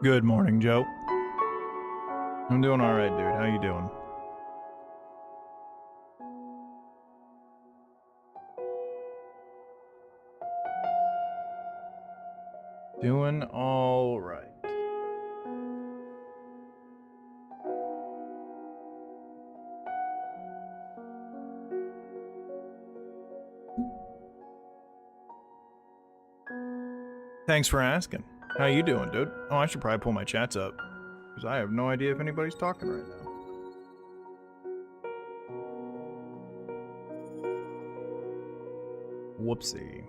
Good morning, Joe. I'm doing all right, dude. How you doing? Doing all right. Thanks for asking. How you doing, dude? Oh, I should probably pull my chats up, because I have no idea if anybody's talking right now. Whoopsie.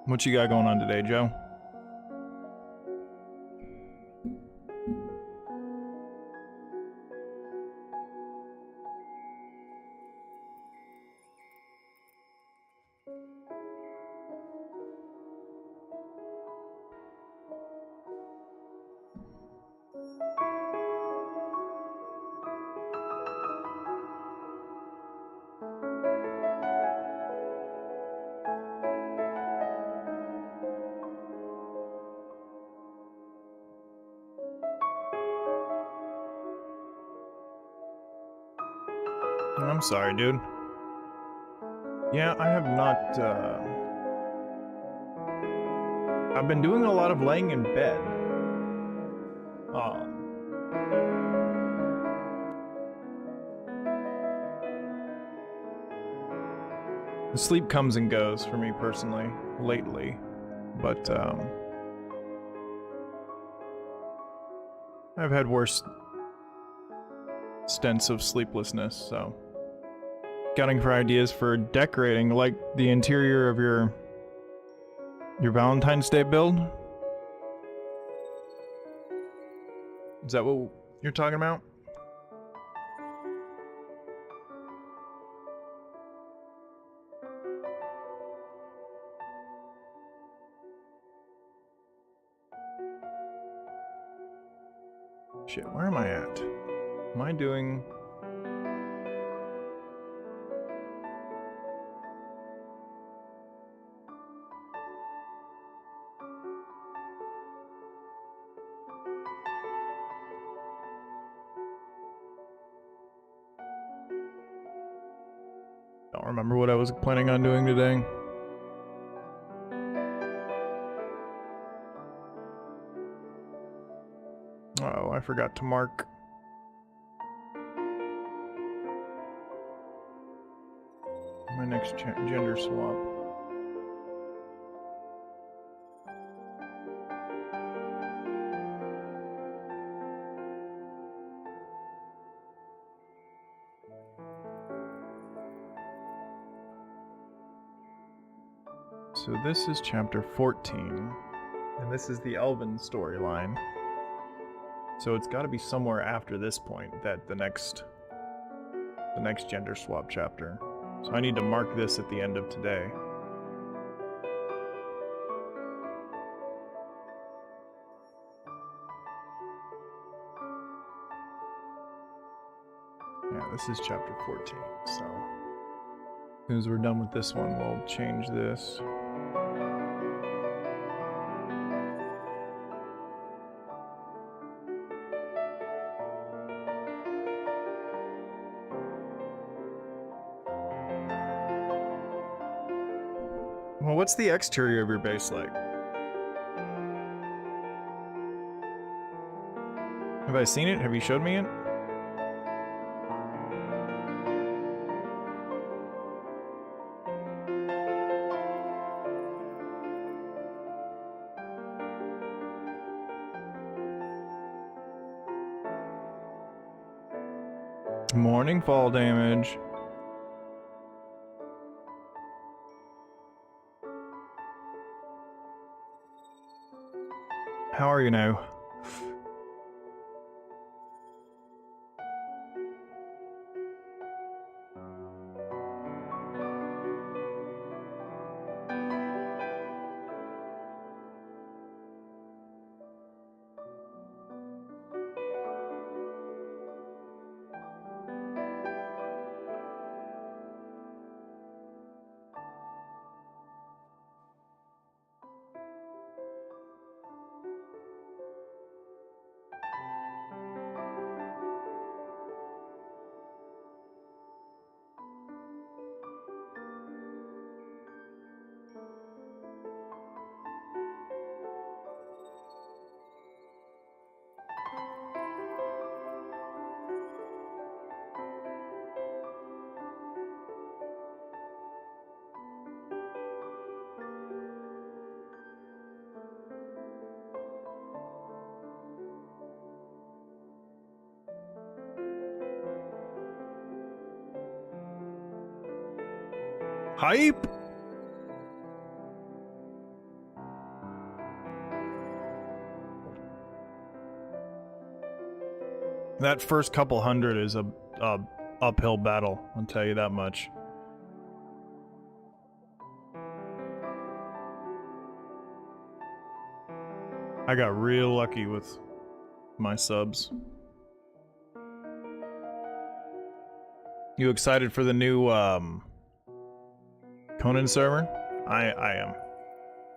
What you got going on today, Joe? I'm sorry, dude. Yeah, I have not, I've been doing a lot of laying in bed. The sleep comes and goes for me personally, lately. But, I've had worse stints of sleeplessness, so scouting for ideas for decorating, like the interior of your Valentine's Day build. Is that what you're talking about? Shit, where am I at? Am I doing... Don't remember what I was planning on doing today. Oh, I forgot to mark my next gender swap. So this is chapter 14, and this is the Elven storyline. So it's got to be somewhere after this point that the next gender swap chapter. So I need to mark this at the end of today. Yeah, this is chapter 14, so as soon as we're done with this one, we'll change this. Well, what's the exterior of your base like? Have I seen it? Have you showed me it? Morning fall damage. How are you now? Hype! That first couple hundred is a uphill battle, I'll tell you that much. I got real lucky with my subs. You excited for the new Conan server? I am.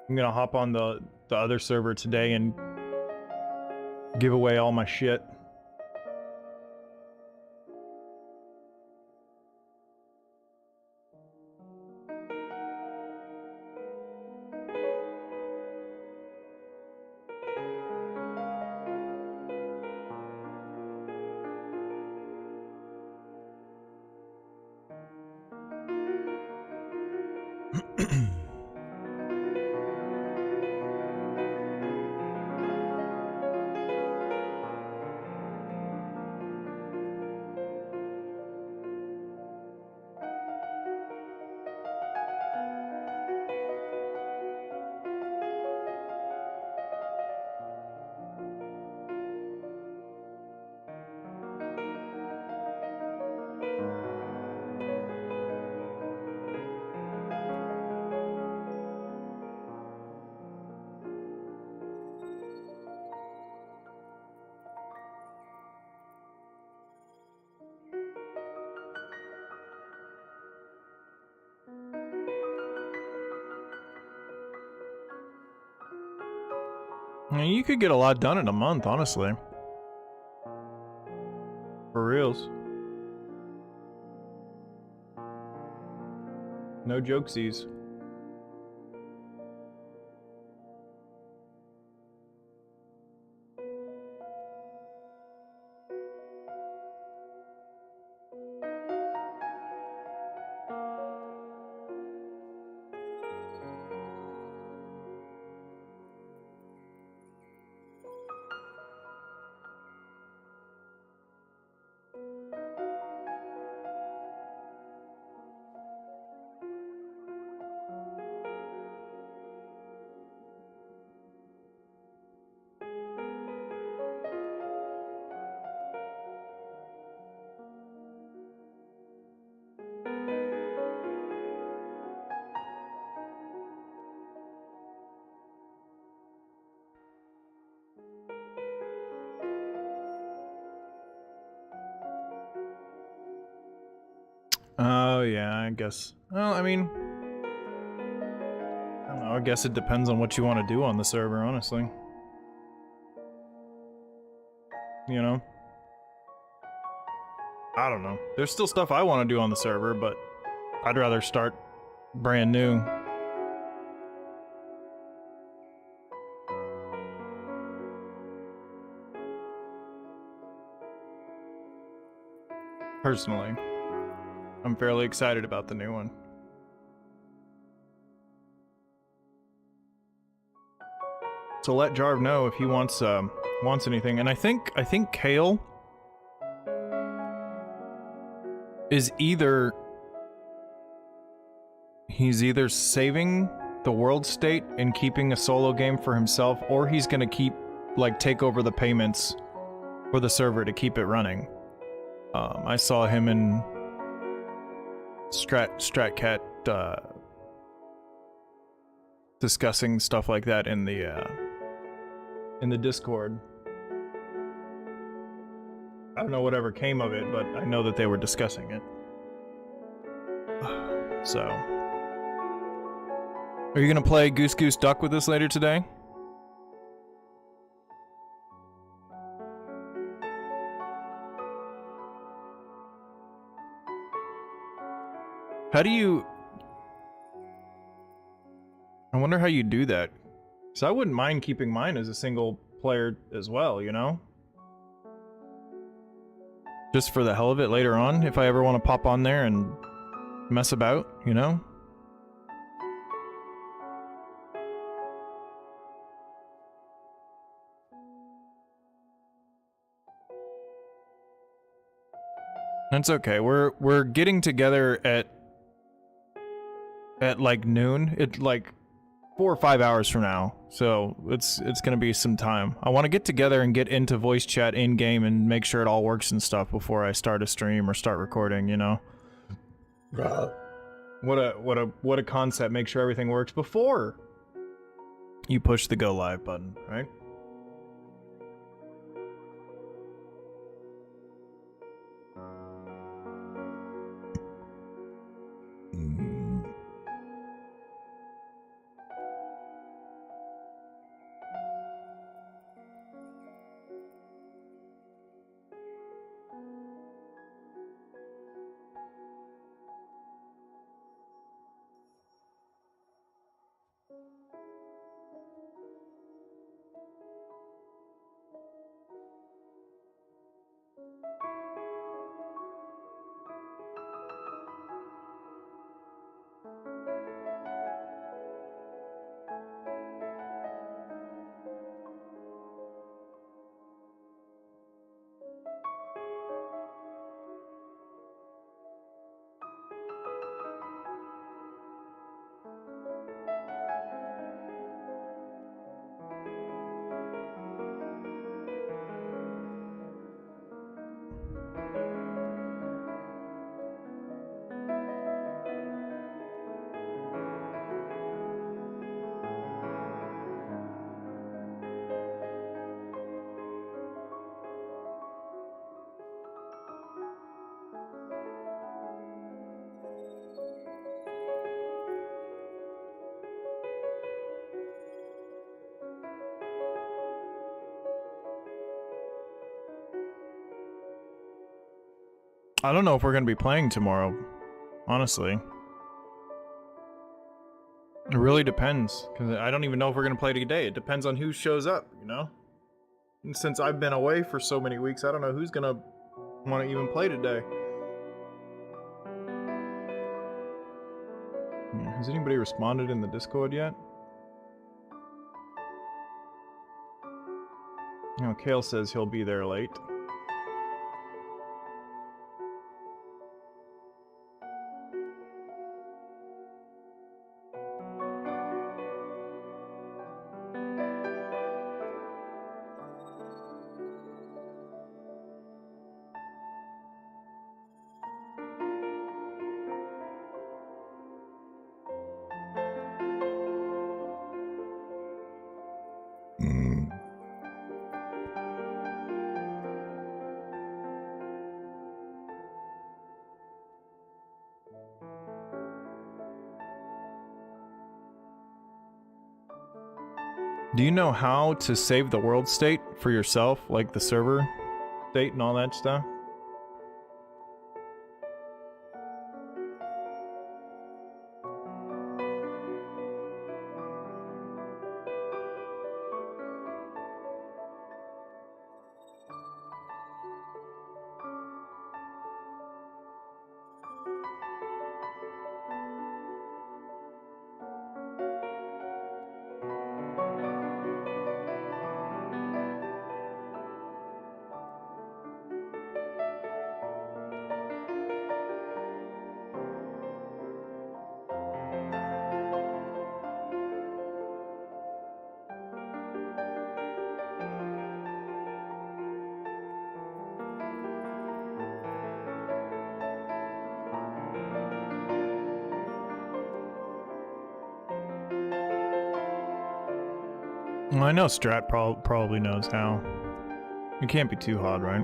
I'm gonna hop on the other server today and give away all my shit. I mean, you could get a lot done in a month, honestly. For reals. No jokesies. Oh, yeah, I guess. Well, I mean, I don't know, I guess it depends on what you want to do on the server, honestly. You know? I don't know. There's still stuff I want to do on the server, but I'd rather start brand new. Personally, I'm fairly excited about the new one. So let Jarv know if he wants anything. And I think Kale is he's either saving the world state and keeping a solo game for himself, or he's gonna take over the payments for the server to keep it running. I saw him in Stratcat discussing stuff like that in the Discord. I don't know whatever came of it, but I know that they were discussing it. So, are you gonna play Goose Goose Duck with us later today? How do you... I wonder how you do that. So I wouldn't mind keeping mine as a single player as well, you know? Just for the hell of it later on, if I ever want to pop on there and mess about, you know? That's okay. We're getting together at at like noon. It's like 4 or 5 hours from now, so it's gonna be some time. I want to get together and get into voice chat in game and make sure it all works and stuff before I start a stream or start recording. You know. What a concept. Make sure everything works before you push the go live button, right? I don't know if we're gonna be playing tomorrow, honestly. It really depends, because I don't even know if we're gonna play today. It depends on who shows up, you know? And since I've been away for so many weeks, I don't know who's gonna want to even play today. Yeah, has anybody responded in the Discord yet? You know, Kale says he'll be there late. Do you know how to save the world state for yourself, like the server state and all that stuff? Well, I know Strat probably knows how. It can't be too hard, right?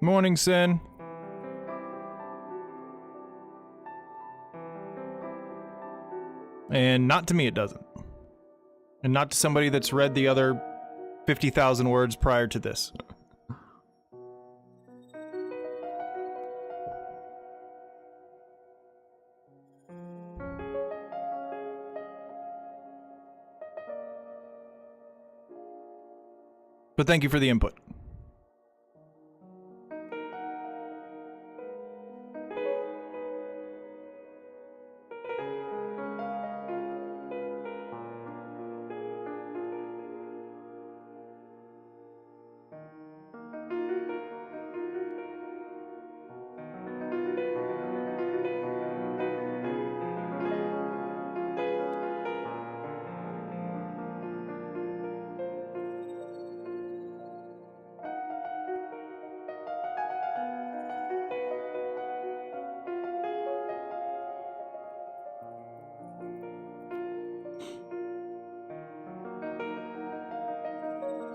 Morning, Sin. And not to me, it doesn't. And not to somebody that's read the other 50,000 words prior to this. But thank you for the input.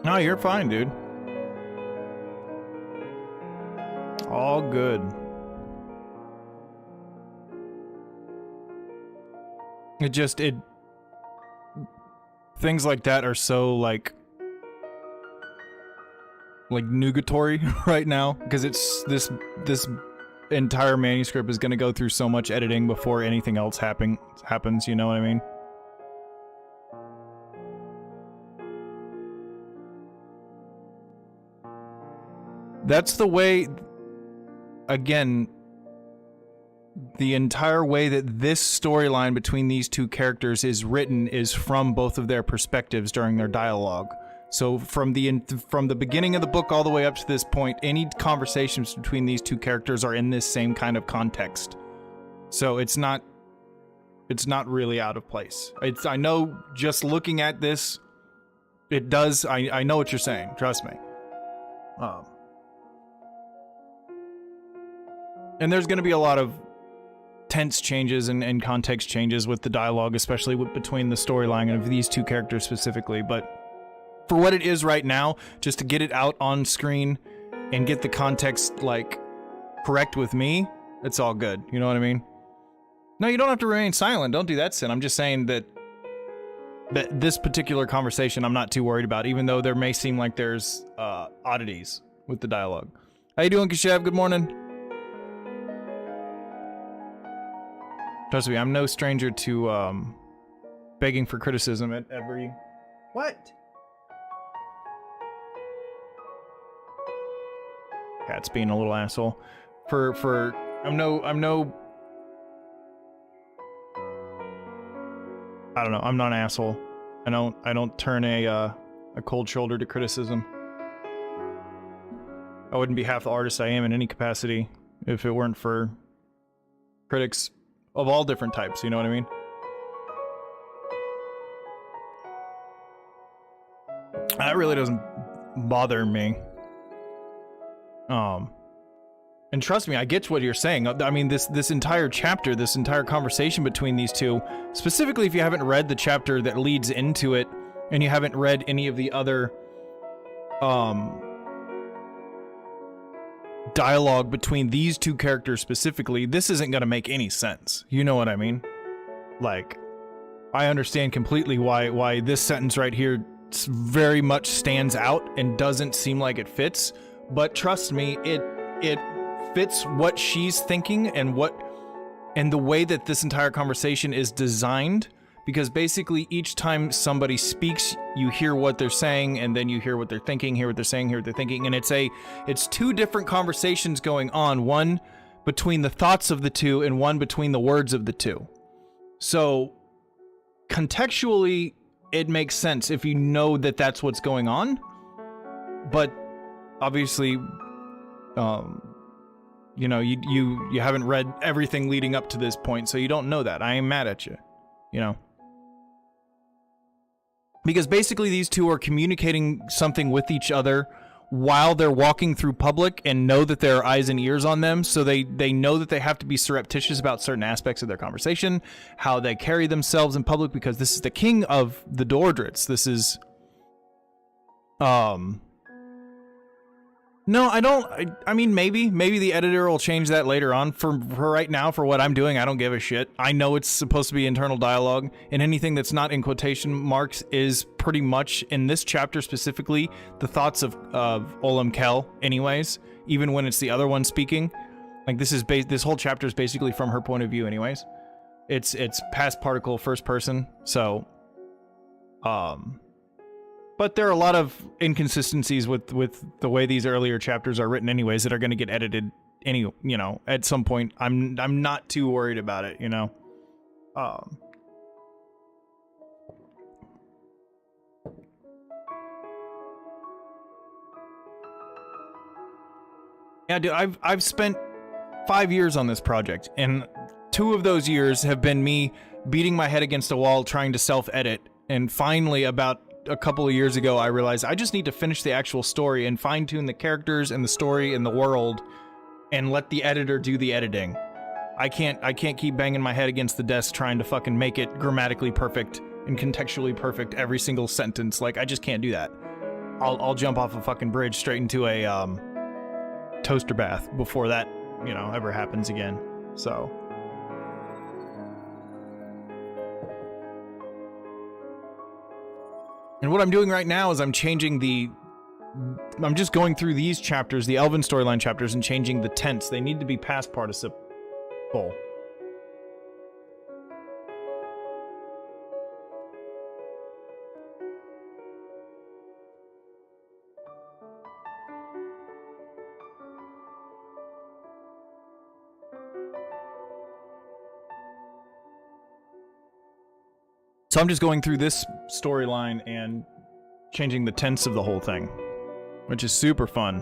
No, you're fine, dude. All good. Things like that are so, like nugatory right now, because it's this entire manuscript is going to go through so much editing before anything else happens, you know what I mean? That's the way, again, the entire way that this storyline between these two characters is written is from both of their perspectives during their dialogue. So from the beginning of the book all the way up to this point, any conversations between these two characters are in this same kind of context. So it's not really out of place. I know just looking at this, it does. I know what you're saying. Trust me. And there's going to be a lot of tense changes and context changes with the dialogue, especially between the storyline of these two characters specifically. But for what it is right now, just to get it out on screen and get the context, like, correct with me, it's all good. You know what I mean? No, you don't have to remain silent. Don't do that, Sin. I'm just saying that this particular conversation I'm not too worried about, even though there may seem like there's oddities with the dialogue. How you doing, Kashev? Good morning. Trust me, I'm no stranger to begging for criticism at every... What? Cat's being a little asshole. I'm no I don't know, I'm not an asshole. I don't turn a cold shoulder to criticism. I wouldn't be half the artist I am in any capacity if it weren't for critics of all different types, you know what I mean? That really doesn't bother me. And trust me, I get what you're saying. I mean, this entire chapter, this entire conversation between these two, specifically if you haven't read the chapter that leads into it, and you haven't read any of the other, dialogue between these two characters specifically, this isn't gonna make any sense. You know what I mean? Like, I understand completely why this sentence right here very much stands out and doesn't seem like it fits, but trust me, it fits what she's thinking and the way that this entire conversation is designed, because basically each time somebody speaks, you hear what they're saying, and then you hear what they're thinking, hear what they're saying, hear what they're thinking, and it's two different conversations going on, one between the thoughts of the two and one between the words of the two. So contextually, it makes sense if you know that that's what's going on, but obviously, you know, you haven't read everything leading up to this point, so you don't know that. I am mad at you, you know? Because basically these two are communicating something with each other while they're walking through public and know that there are eyes and ears on them, so they know that they have to be surreptitious about certain aspects of their conversation, how they carry themselves in public, because this is the king of the Dordrits. This is, No, I don't. I mean, maybe the editor will change that later on. For right now, for what I'm doing, I don't give a shit. I know it's supposed to be internal dialogue, and anything that's not in quotation marks is pretty much, in this chapter specifically, the thoughts of Olam Kel. Anyways, even when it's the other one speaking, like this whole chapter is basically from her point of view. Anyways, it's past particle, first person. So, but there are a lot of inconsistencies with the way these earlier chapters are written anyways that are going to get edited at some point. I'm not too worried about it, Yeah, dude, I've spent 5 years on this project, and 2 of those years have been me beating my head against a wall trying to self-edit, and finally about a couple of years ago I realized I just need to finish the actual story and fine-tune the characters and the story and the world and let the editor do the editing. I can't keep banging my head against the desk trying to fucking make it grammatically perfect and contextually perfect every single sentence. Like, I just can't do that. I'll jump off a fucking bridge straight into a toaster bath before that, ever happens again. So and what I'm doing right now is I'm just going through these chapters, the Elven storyline chapters, and changing the tense. They need to be past participle. So I'm just going through this storyline and changing the tense of the whole thing, which is super fun.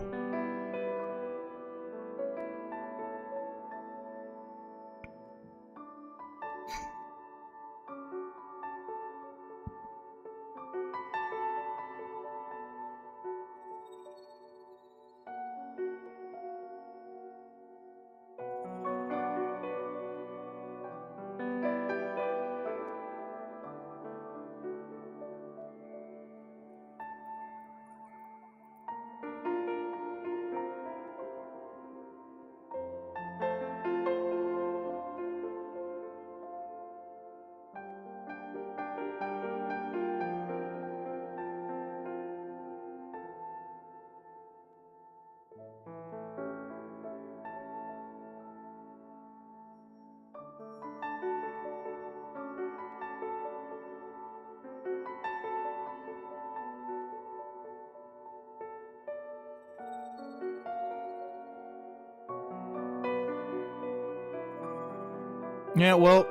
Yeah, well,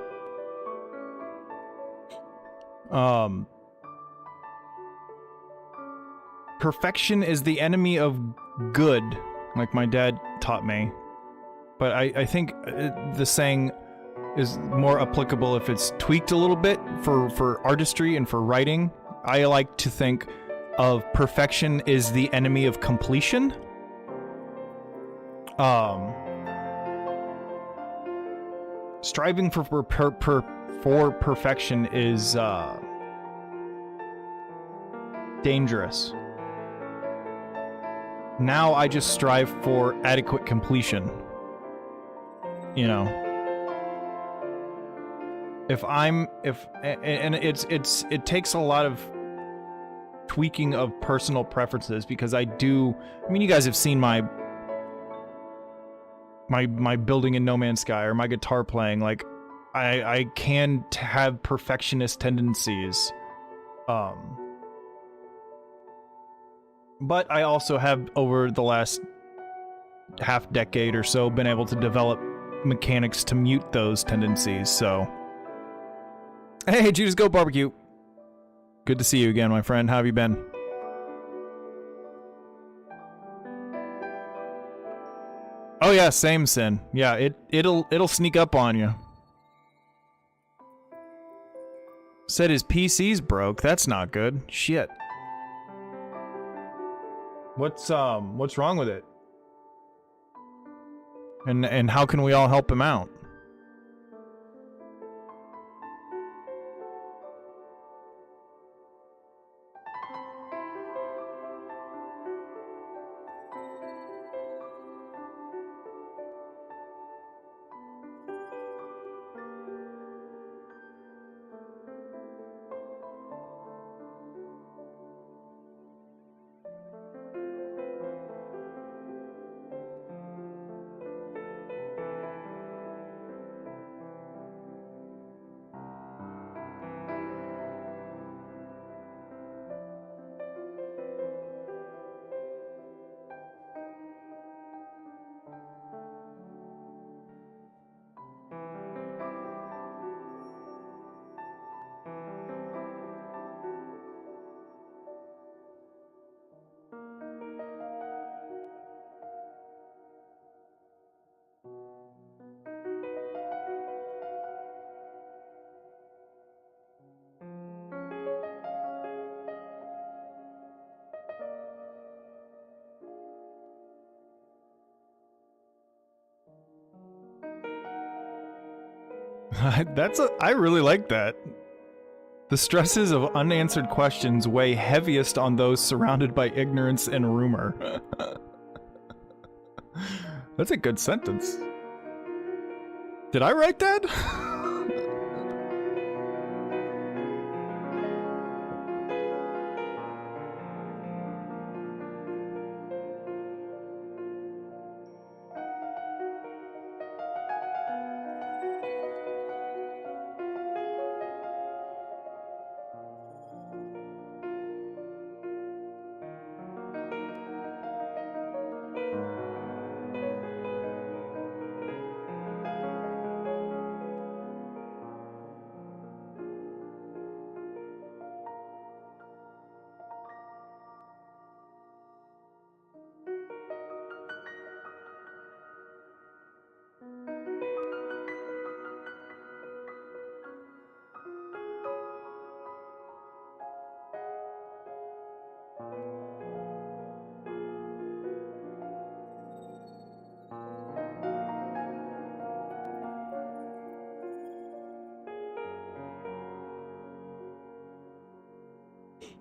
perfection is the enemy of good, like my dad taught me. But I think the saying is more applicable if it's tweaked a little bit for artistry and for writing. I like to think of perfection is the enemy of completion. Striving for perfection is dangerous. Now I just strive for adequate completion. It takes a lot of tweaking of personal preferences, because I mean, you guys have seen my building in No Man's Sky or my guitar playing. Like, I can have perfectionist tendencies. But I also have, over the last half decade or so, been able to develop mechanics to mute those tendencies, so... Hey, Judas Goat Barbecue! Good to see you again, my friend. How have you been? Oh yeah, same Sin. Yeah, it'll sneak up on you. Said his PC's broke. That's not good. Shit. What's wrong with it? And how can we all help him out? I really like that. The stresses of unanswered questions weigh heaviest on those surrounded by ignorance and rumor. That's a good sentence. Did I write that?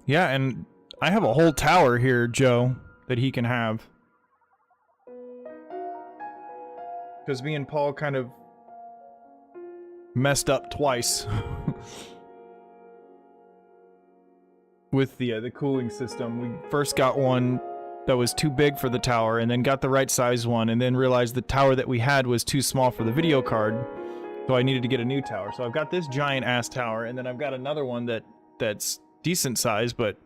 Yeah, and I have a whole tower here, Joe, that he can have. Because me and Paul kind of messed up twice with the cooling system. We first got one that was too big for the tower, and then got the right size one, and then realized the tower that we had was too small for the video card, so I needed to get a new tower. So I've got this giant ass tower, and then I've got another one that's decent size, but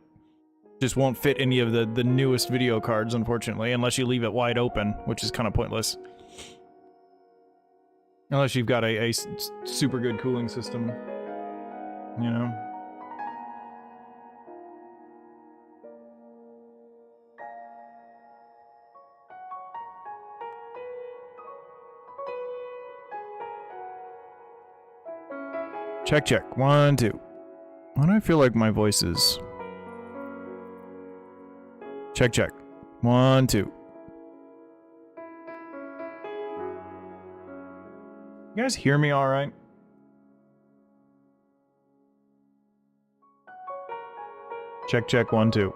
just won't fit any of the newest video cards, unfortunately, unless you leave it wide open, which is kind of pointless. Unless you've got a super good cooling system, you know? Check, check. 1, 2. Why do I feel like my voice is... Check, check. 1, 2. You guys hear me all right? Check, check. 1, 2.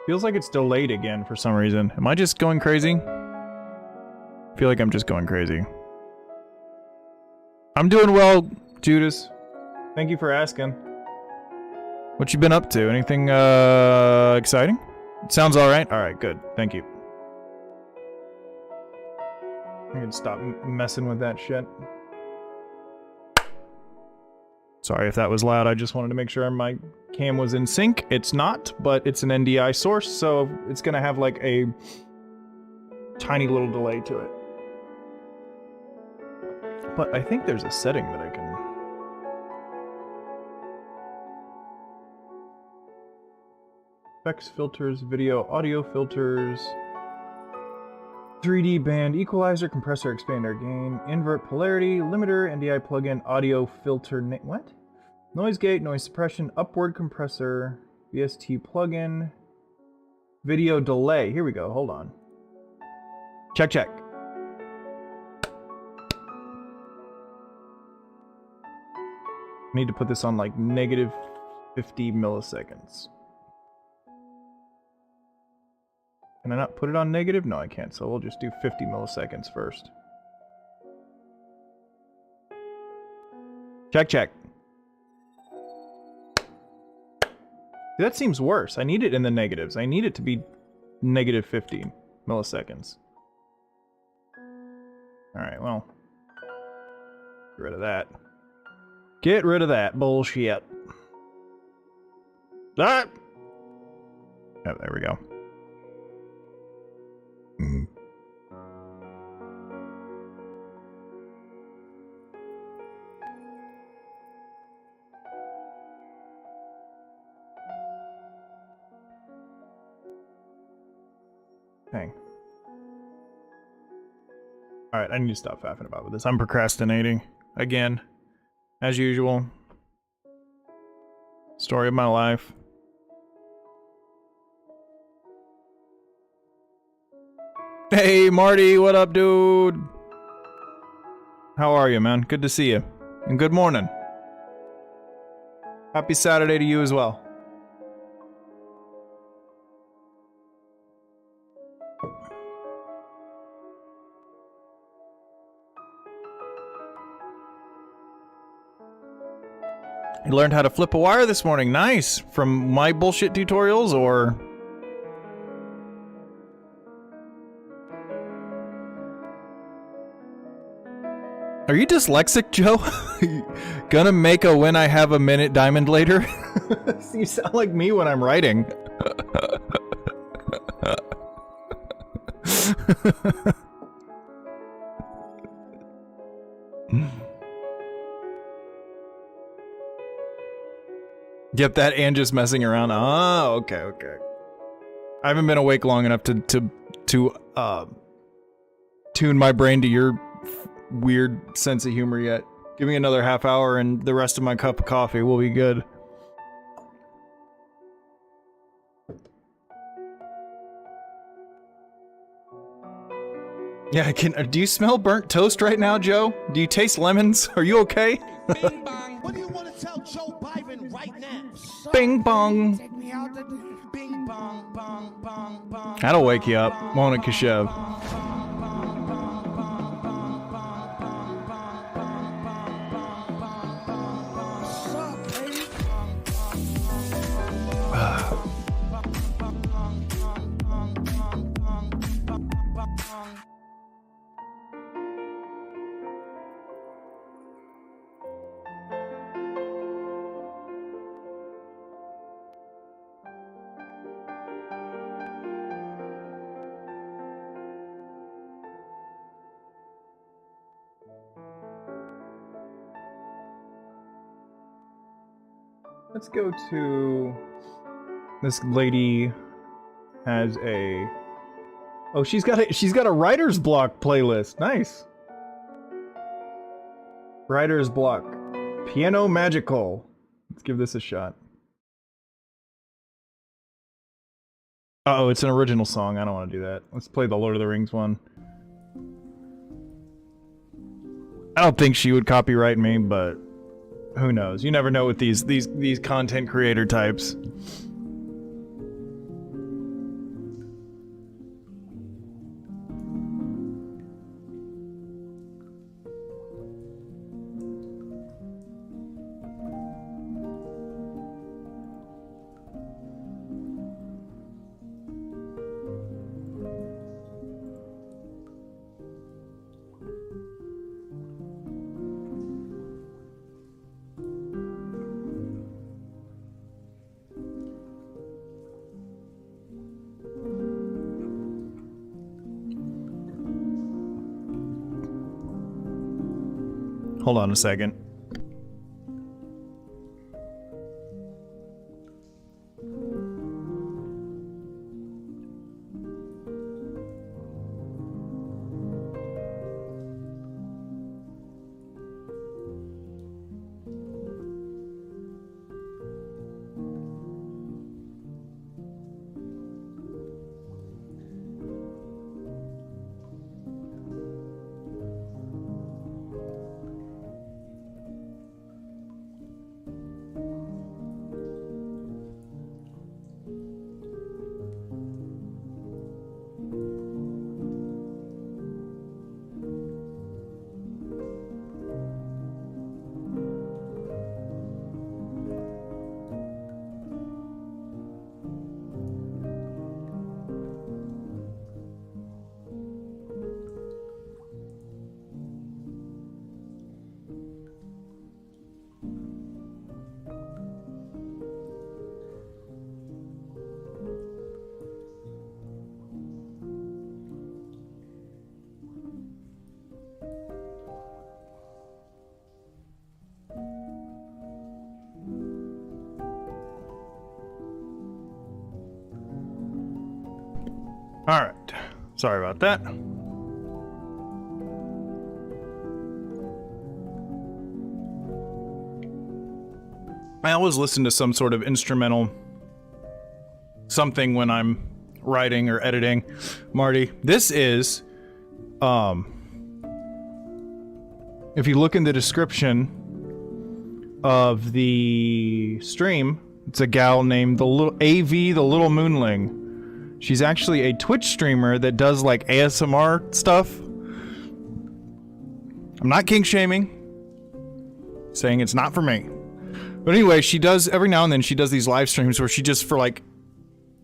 Feels like it's delayed again for some reason. Am I just going crazy? I feel like I'm just going crazy. I'm doing well, Judas. Thank you for asking. What you been up to? Anything exciting? It sounds alright? Alright, good. Thank you. I can stop messing with that shit. Sorry if that was loud, I just wanted to make sure my cam was in sync. It's not, but it's an NDI source, so it's gonna have like a tiny little delay to it. But I think there's a setting that I can... Effects, filters, video, audio filters, 3D band, equalizer, compressor, expander, gain, invert polarity, limiter, NDI plugin, audio filter, what? Noise gate, noise suppression, upward compressor, VST plugin, video delay. Here we go, hold on. Check, check. Need to put this on like negative 50 milliseconds. Can I not put it on negative? No, I can't, so we'll just do 50 milliseconds first. Check, check. That seems worse. I need it in the negatives. I need it to be negative 50 milliseconds. Alright, well. Get rid of that. Get rid of that bullshit. Ah! Oh, there we go. Dang. Alright, I need to stop faffing about with this. I'm procrastinating. Again. As usual. Story of my life. Hey, Marty, what up, dude? How are you, man? Good to see you. And good morning. Happy Saturday to you as well. You learned how to flip a wire this morning. Nice. From my bullshit tutorials, or... Are you dyslexic, Joe? Gonna make a when I have a minute diamond later? You sound like me when I'm writing. Get that and just messing around. Oh, okay, okay. I haven't been awake long enough to tune my brain to your weird sense of humor yet. Give me another half hour and the rest of my cup of coffee will be good. Yeah, I can. Do you smell burnt toast right now, Joe? Do you taste lemons? Are you okay? Bing bong. What do you want to tell Joe Biden right now? Bing bong. Take me out the bing bong bong bong bong. That'll wake you up, won't it, Kashev? Let's go to... This lady has a... Oh, she's got a writer's block playlist. Nice. Writer's block. Piano Magical. Let's give this a shot. Uh-oh, it's an original song. I don't want to do that. Let's play the Lord of the Rings one. I don't think she would copyright me, but who knows? You never know with these content creator types. Hold on a second. All right. Sorry about that. I always listen to some sort of instrumental something when I'm writing or editing. Marty, this is, if you look in the description, of the stream. It's a gal named the Little Moonling. She's actually a Twitch streamer that does like ASMR stuff. I'm not kink shaming, saying it's not for me. But anyway, she does, every now and then she does these live streams where she just for like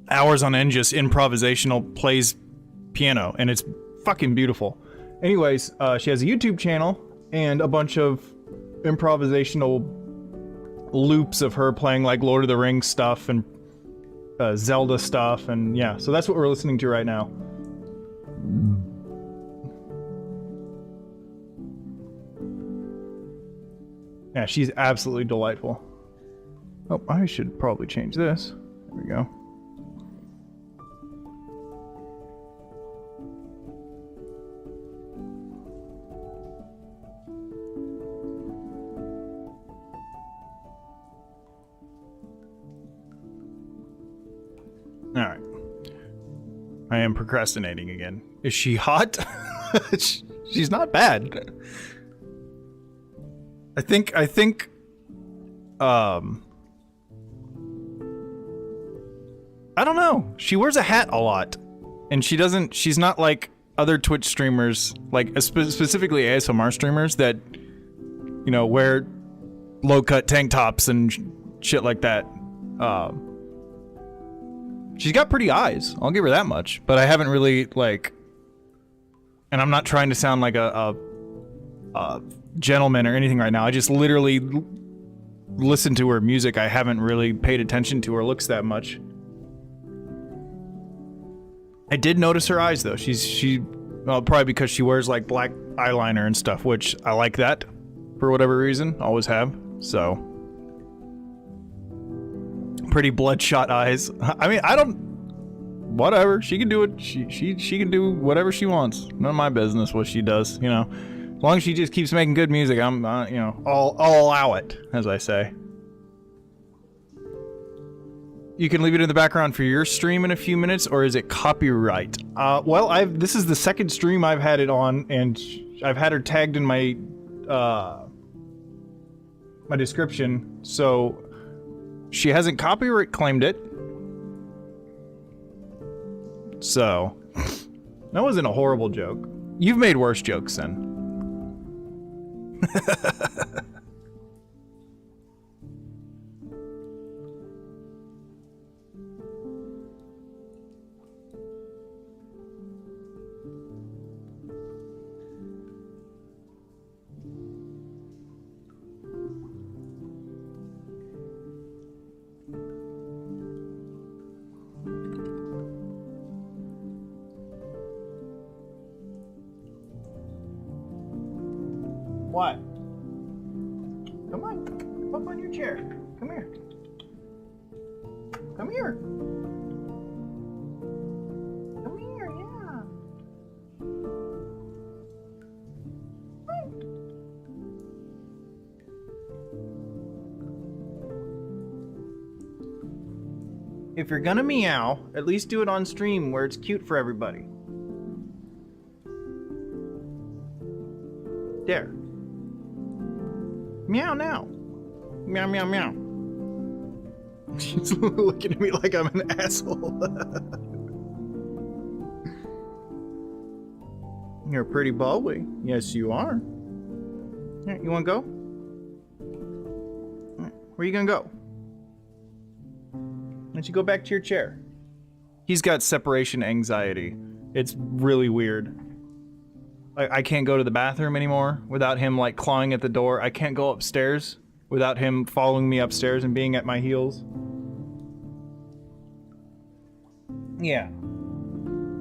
hours on end just improvisational plays piano, and it's fucking beautiful. Anyways, she has a YouTube channel and a bunch of improvisational loops of her playing like Lord of the Rings stuff and Zelda stuff, and yeah, so that's what we're listening to right now. Yeah, she's absolutely delightful. Oh, I should probably change this. There we go. Alright. I am procrastinating again. Is she hot? She's not bad. I think, I don't know. She wears a hat a lot. And she's not like other Twitch streamers, like specifically ASMR streamers that, you know, wear low-cut tank tops and shit like that. She's got pretty eyes. I'll give her that much. But I haven't really, like... And I'm not trying to sound like a gentleman or anything right now. I just literally listen to her music. I haven't really paid attention to her looks that much. I did notice her eyes, though. Well, probably because she wears, like, black eyeliner and stuff, which I like that for whatever reason. Always have. So... pretty bloodshot eyes. I mean, I don't... Whatever. She can do it. She can do whatever she wants. None of my business what she does, you know. As long as she just keeps making good music, I'm, you know, I'll allow it, as I say. You can leave it in the background for your stream in a few minutes, or is it copyright? Well, this is the second stream I've had it on, and I've had her tagged in my, my description, so... She hasn't copyright claimed it. So, that wasn't a horrible joke. You've made worse jokes then. What? Come on. Come up on your chair. Come here. Come here. Come here, yeah. If you're gonna meow, at least do it on stream where it's cute for everybody. There. Meow now. Meow, meow, meow. She's looking at me like I'm an asshole. You're a pretty boy. Yes, you are. Here, you wanna go? Where are you gonna go? Why don't you go back to your chair? He's got separation anxiety. It's really weird. I can't go to the bathroom anymore without him, like, clawing at the door. I can't go upstairs without him following me upstairs and being at my heels. Yeah.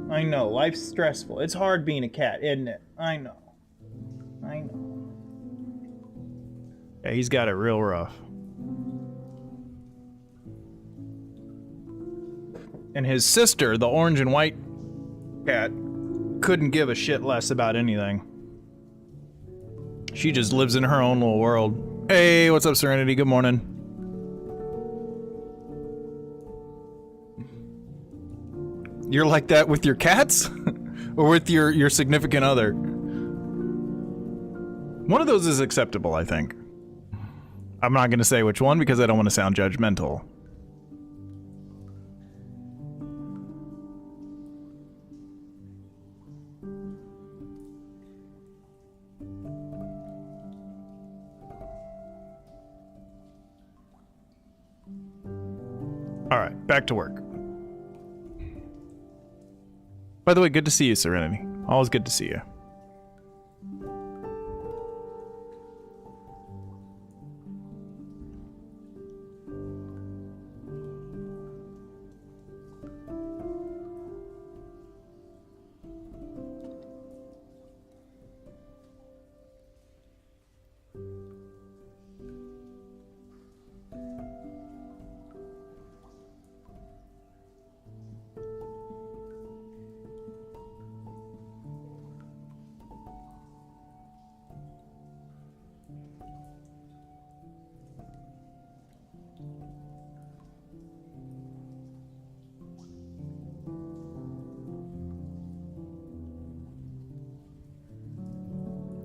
I know, life's stressful. It's hard being a cat, isn't it? I know. I know. Yeah, he's got it real rough. And his sister, the orange and white cat, couldn't give a shit less about anything. She just lives in her own little world. Hey, what's up, Serenity? Good morning. You're like that with your cats? Or with your significant other? One of those is acceptable, I think. I'm not going to say which one because I don't want to sound judgmental. Alright, back to work. By the way, good to see you, Serenity. Always good to see you.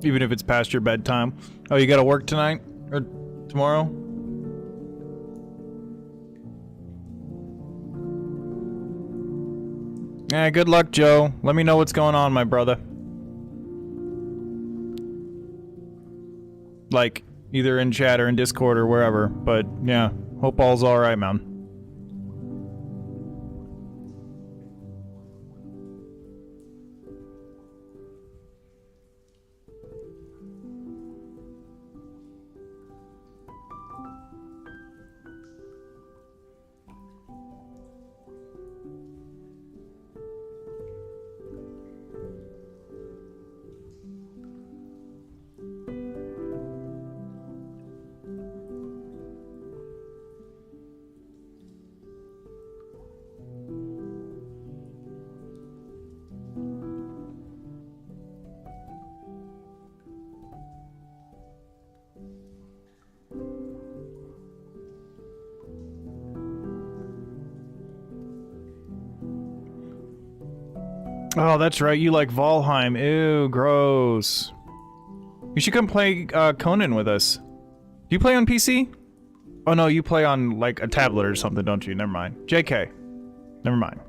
Even if it's past your bedtime. Oh, you gotta work tonight? Or tomorrow? Yeah, good luck, Joe. Let me know what's going on, my brother. Like, either in chat or in Discord or wherever. But, yeah, hope all's alright, man. Oh, that's right. You like Valheim. Ew, gross. You should come play Conan with us. Do you play on PC? Oh no, you play on like a tablet or something, don't you? Never mind. JK. Never mind.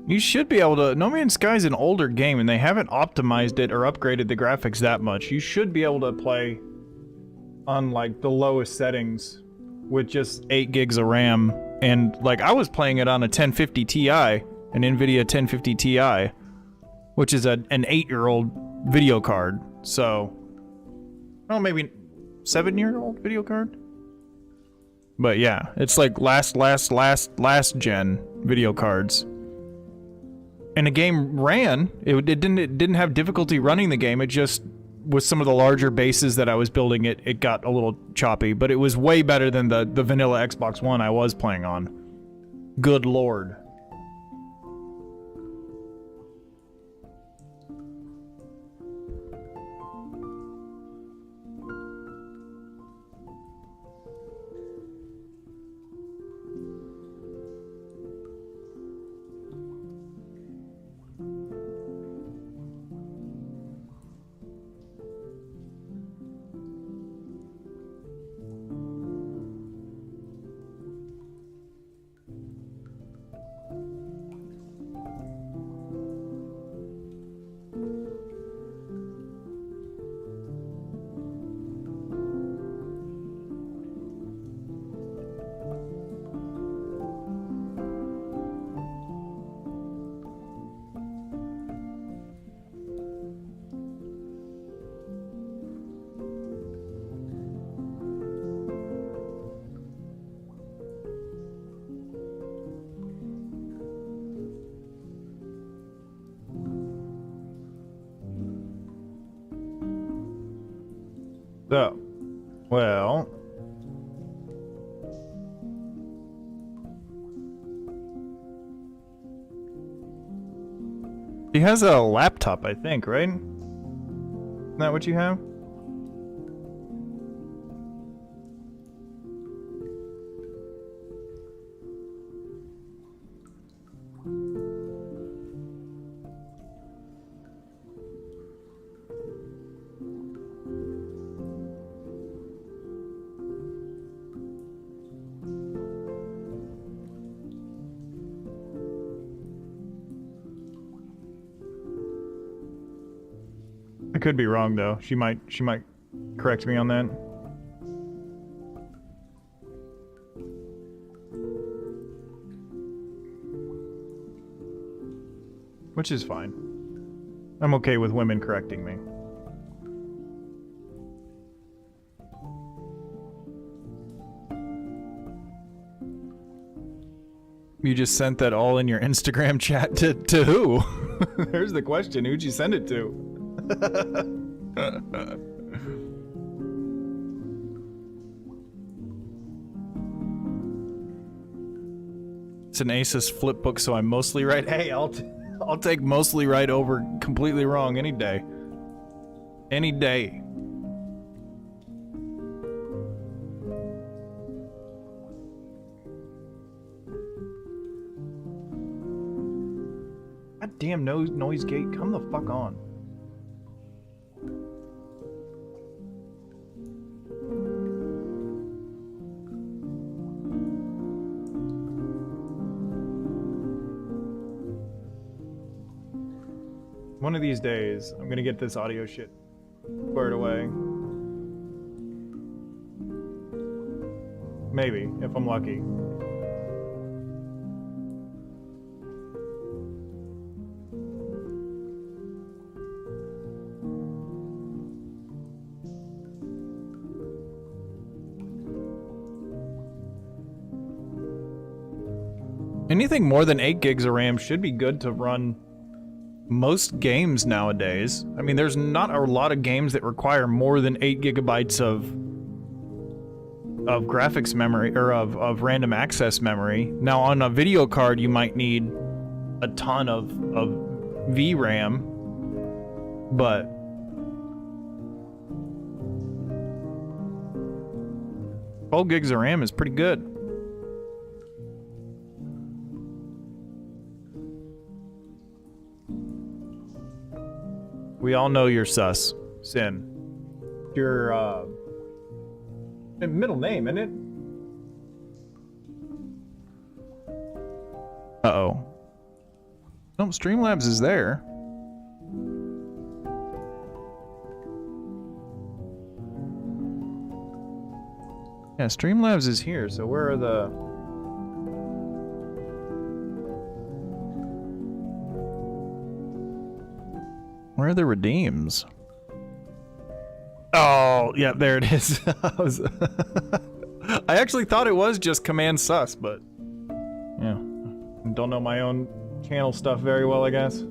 You should be able to... No Man's Sky is an older game, and they haven't optimized it or upgraded the graphics that much. You should be able to play on, like, the lowest settings with just 8 gigs of RAM. And, like, I was playing it on a 1050 Ti, an NVIDIA 1050 Ti, which is an 8-year-old video card. So, oh, maybe 7-year-old video card? But yeah, it's like last gen video cards. And the game ran. It didn't have difficulty running the game. It just, with some of the larger bases that I was building, it got a little choppy. But it was way better than the vanilla Xbox One I was playing on. Good lord. So, well... He has a laptop, I think, right? Isn't that what you have? I could be wrong though. She might correct me on that. Which is fine. I'm okay with women correcting me. You just sent that all in your Instagram chat to who? There's the question. Who'd you send it to? It's an Asus flip book, so I'm mostly right. Hey, I'll take mostly right over completely wrong any day. Any day. God damn noise gate, come the fuck on. One of these days, I'm gonna get this audio shit squared away. Maybe, if I'm lucky. Anything more than 8 gigs of RAM should be good to run most games nowadays. I mean, there's not a lot of games that require more than 8 gigabytes of graphics memory, or of random access memory. Now, on a video card, you might need a ton of VRAM, but twelve gigs of RAM is pretty good. We all know you're sus, Sin. Your middle name, isn't it? Uh-oh. No, Streamlabs is there. Yeah, Streamlabs is here, so where are the... Where are the redeems? Oh, yeah, there it is. I actually thought it was just command sus, but yeah, don't know my own channel stuff very well, I guess.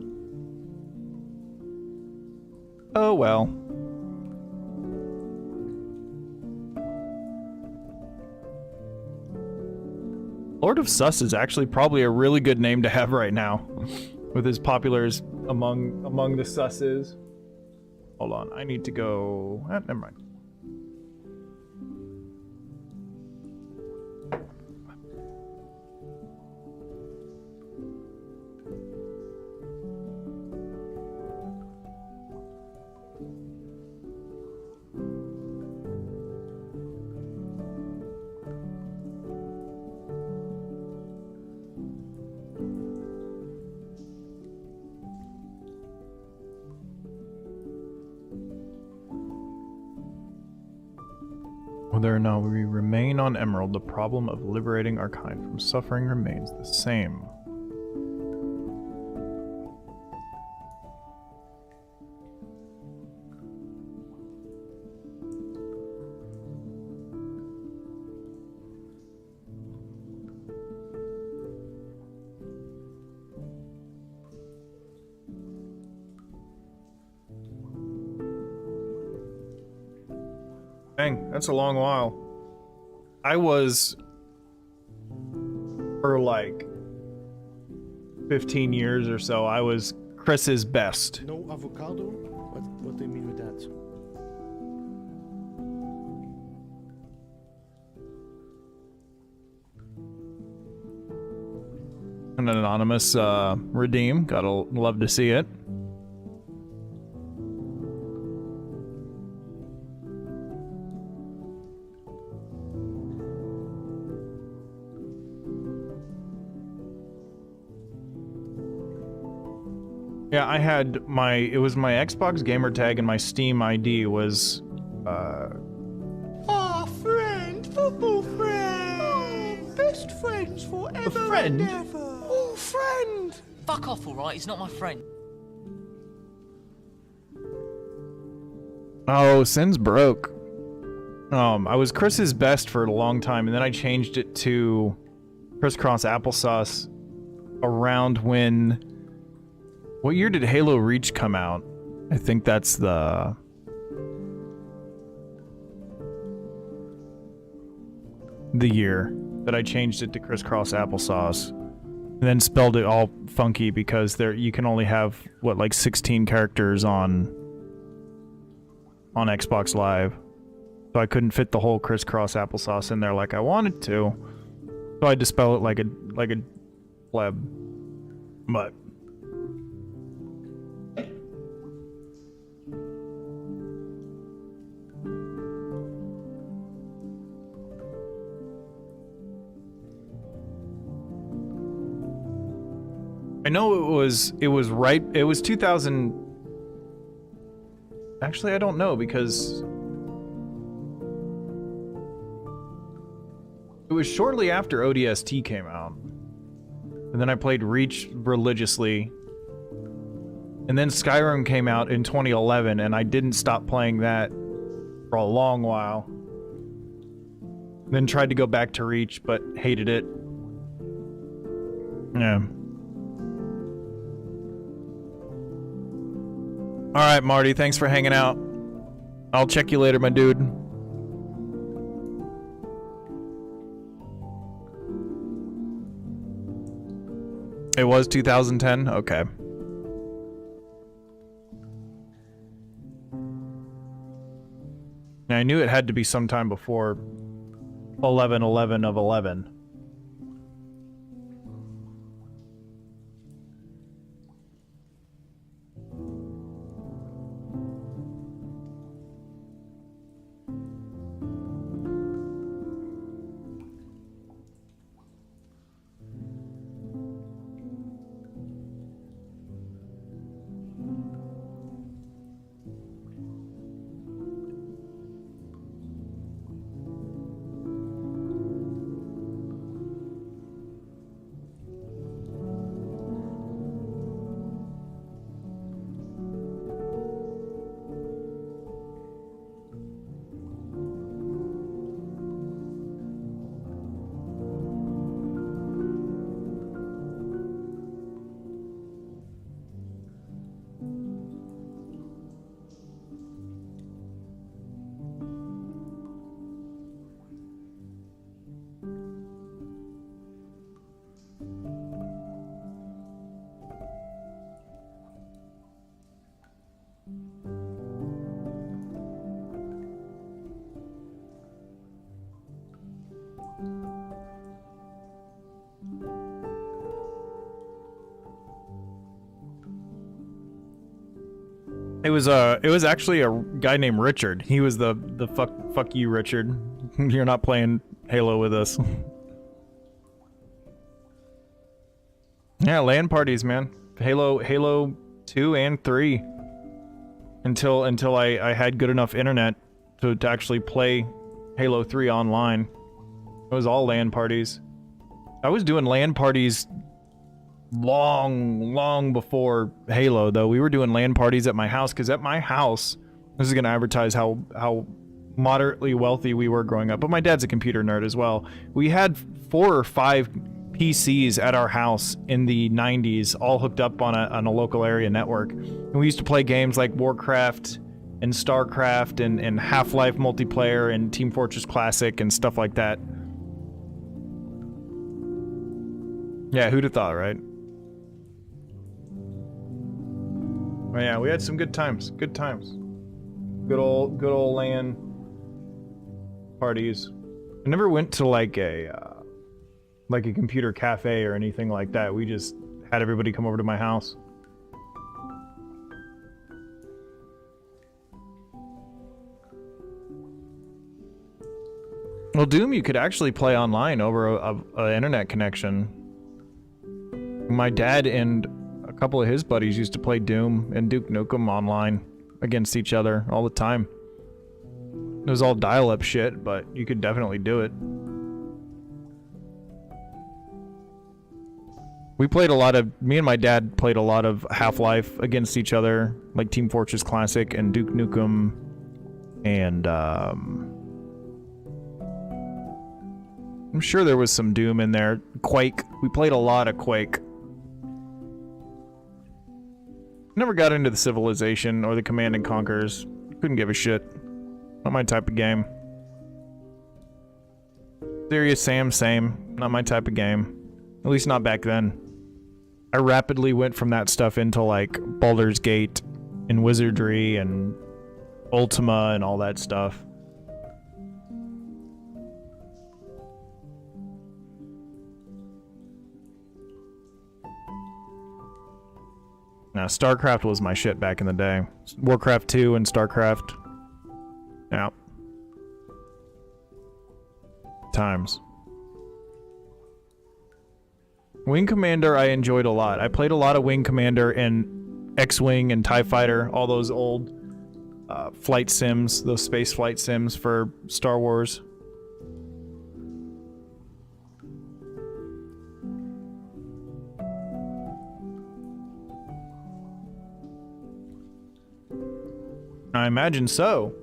Oh well. Lord of Sus is actually probably a really good name to have right now, with as popular as among the susses. Hold on, I need to go... never mind. Whether or not we remain on Emerald, the problem of liberating our kind from suffering remains the same. Dang, that's a long while. I was, for like 15 years or so, I was Chris's best. No avocado? What do you mean with that? An anonymous redeem. Gotta love to see it. Yeah, I had it was my Xbox gamer tag and my Steam ID was, Our friend, football friend. Oh, best friends forever friend? and ever. Oh, friend. Fuck off, alright? He's not my friend. oh, Sin's broke. I was Chris's best for a long time, and then I changed it to criscrosaplesos around when... What year did Halo Reach come out? I think that's the year that I changed it to criscrosaplesos, and then spelled it all funky because you can only have what, like 16 characters on Xbox Live, so I couldn't fit the whole criscrosaplesos in there like I wanted to, so I had to spell it like a pleb, but. I know it was 2000. Actually, I don't know because it was shortly after ODST came out. And then I played Reach religiously. And then Skyrim came out in 2011 and I didn't stop playing that for a long while. Then tried to go back to Reach but hated it. Yeah. Alright, Marty, thanks for hanging out. I'll check you later, my dude. It was 2010? Okay. I knew it had to be sometime before 11/11 of 11. It was actually a guy named Richard. He was the fuck you, Richard. You're not playing Halo with us. Yeah, LAN parties, man. Halo 2 and 3. Until I had good enough internet to actually play Halo 3 online. It was all LAN parties. I was doing LAN parties long before Halo, though. We were doing LAN parties at my house, because at my house, this is going to advertise how moderately wealthy we were growing up, but my dad's a computer nerd as well. We had 4 or 5 PCs at our house in the 90s, all hooked up on a local area network. And we used to play games like Warcraft and StarCraft and Half-Life multiplayer and Team Fortress Classic and stuff like that. Yeah, who'd have thought, right? Oh yeah, we had some good times. Good times. Good old LAN parties. I never went to like a computer cafe or anything like that. We just had everybody come over to my house. Well, Doom you could actually play online over a internet connection. My dad and a couple of his buddies used to play Doom and Duke Nukem online against each other all the time. It was all dial-up shit, but you could definitely do it. Me and my dad played a lot of Half-Life against each other, like Team Fortress Classic and Duke Nukem, and I'm sure there was some Doom in there. Quake. We played a lot of Quake. Never got into the Civilization or the Command and Conquers. Couldn't give a shit. Not my type of game. Serious Sam, same. Not my type of game. At least not back then. I rapidly went from that stuff into like Baldur's Gate and Wizardry and Ultima and all that stuff. Now, StarCraft was my shit back in the day. Warcraft 2 and StarCraft. Yeah. Times. Wing Commander I enjoyed a lot. I played a lot of Wing Commander and X-Wing and TIE Fighter, all those old flight sims, those space flight sims for Star Wars. I imagine so.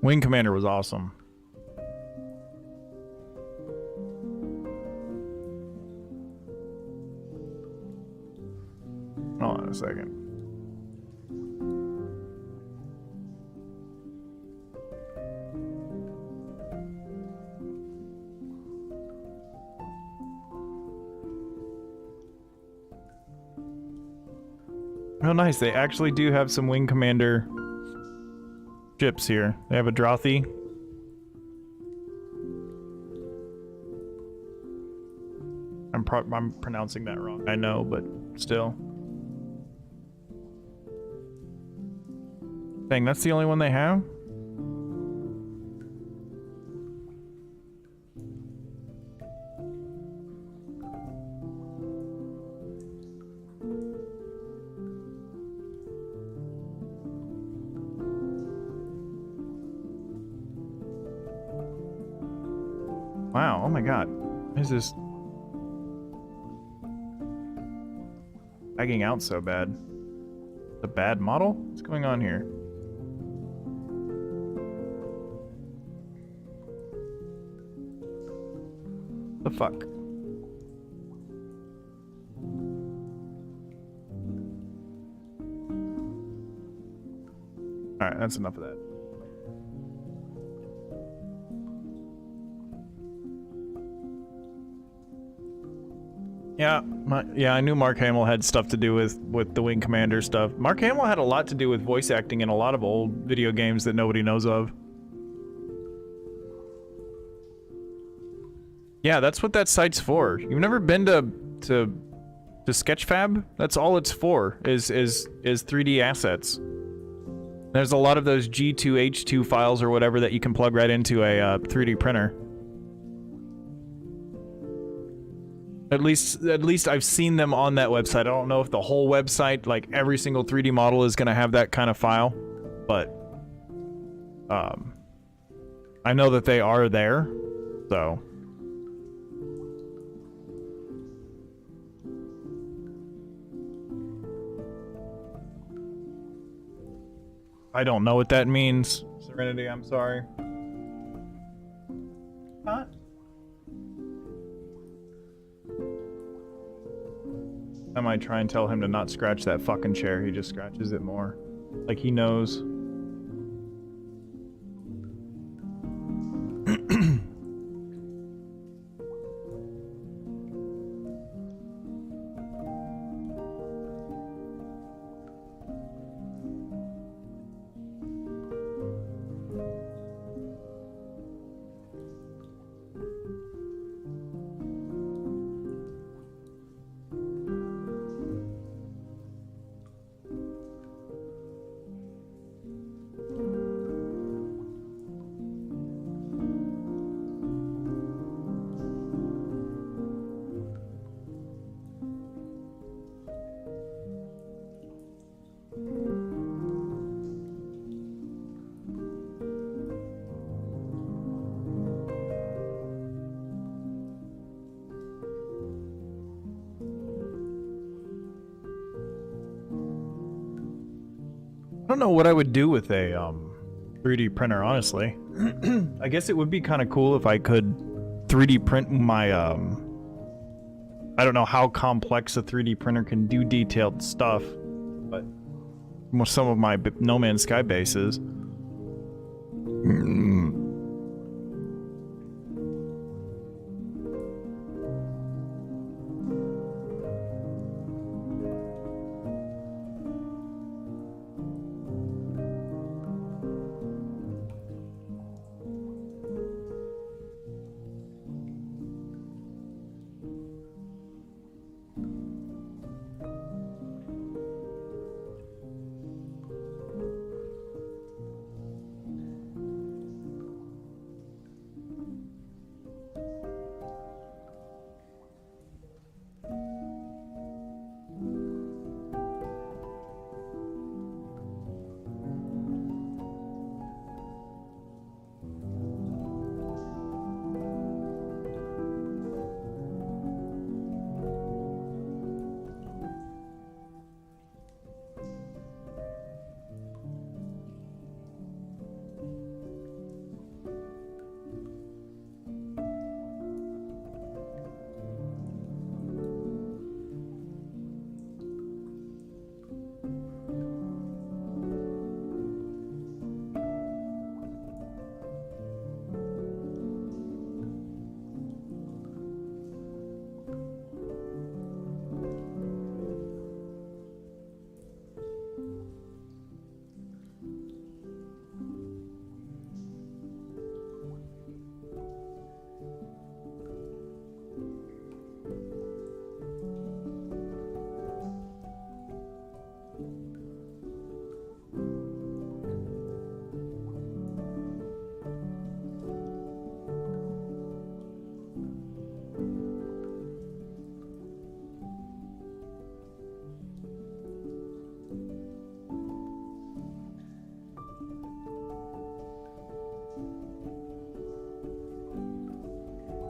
Wing Commander was awesome. Hold on a second. Oh, nice. They actually do have some Wing Commander ships here. They have a Drothy. I'm pronouncing that wrong. I know, but still. Dang, that's the only one they have? Wow, oh my god. Why is this lagging out so bad? A bad model? What's going on here? The fuck? Alright, that's enough of that. Yeah, I knew Mark Hamill had stuff to do with the Wing Commander stuff. Mark Hamill had a lot to do with voice acting in a lot of old video games that nobody knows of. Yeah, that's what that site's for. You've never been to Sketchfab? That's all it's for, is 3D assets. There's a lot of those G2H2 files or whatever that you can plug right into a 3D printer. At least I've seen them on that website. I don't know if the whole website, like every single 3D model, is gonna have that kind of file, but I know that they are there, so. I don't know what that means. Serenity, I'm sorry. Huh? I might try and tell him to not scratch that fucking chair. He just scratches it more. Like he knows. I don't know what I would do with a 3D printer, honestly. I guess it would be kind of cool if I could 3D print my I don't know how complex a 3D printer can do detailed stuff, but some of my No Man's Sky bases.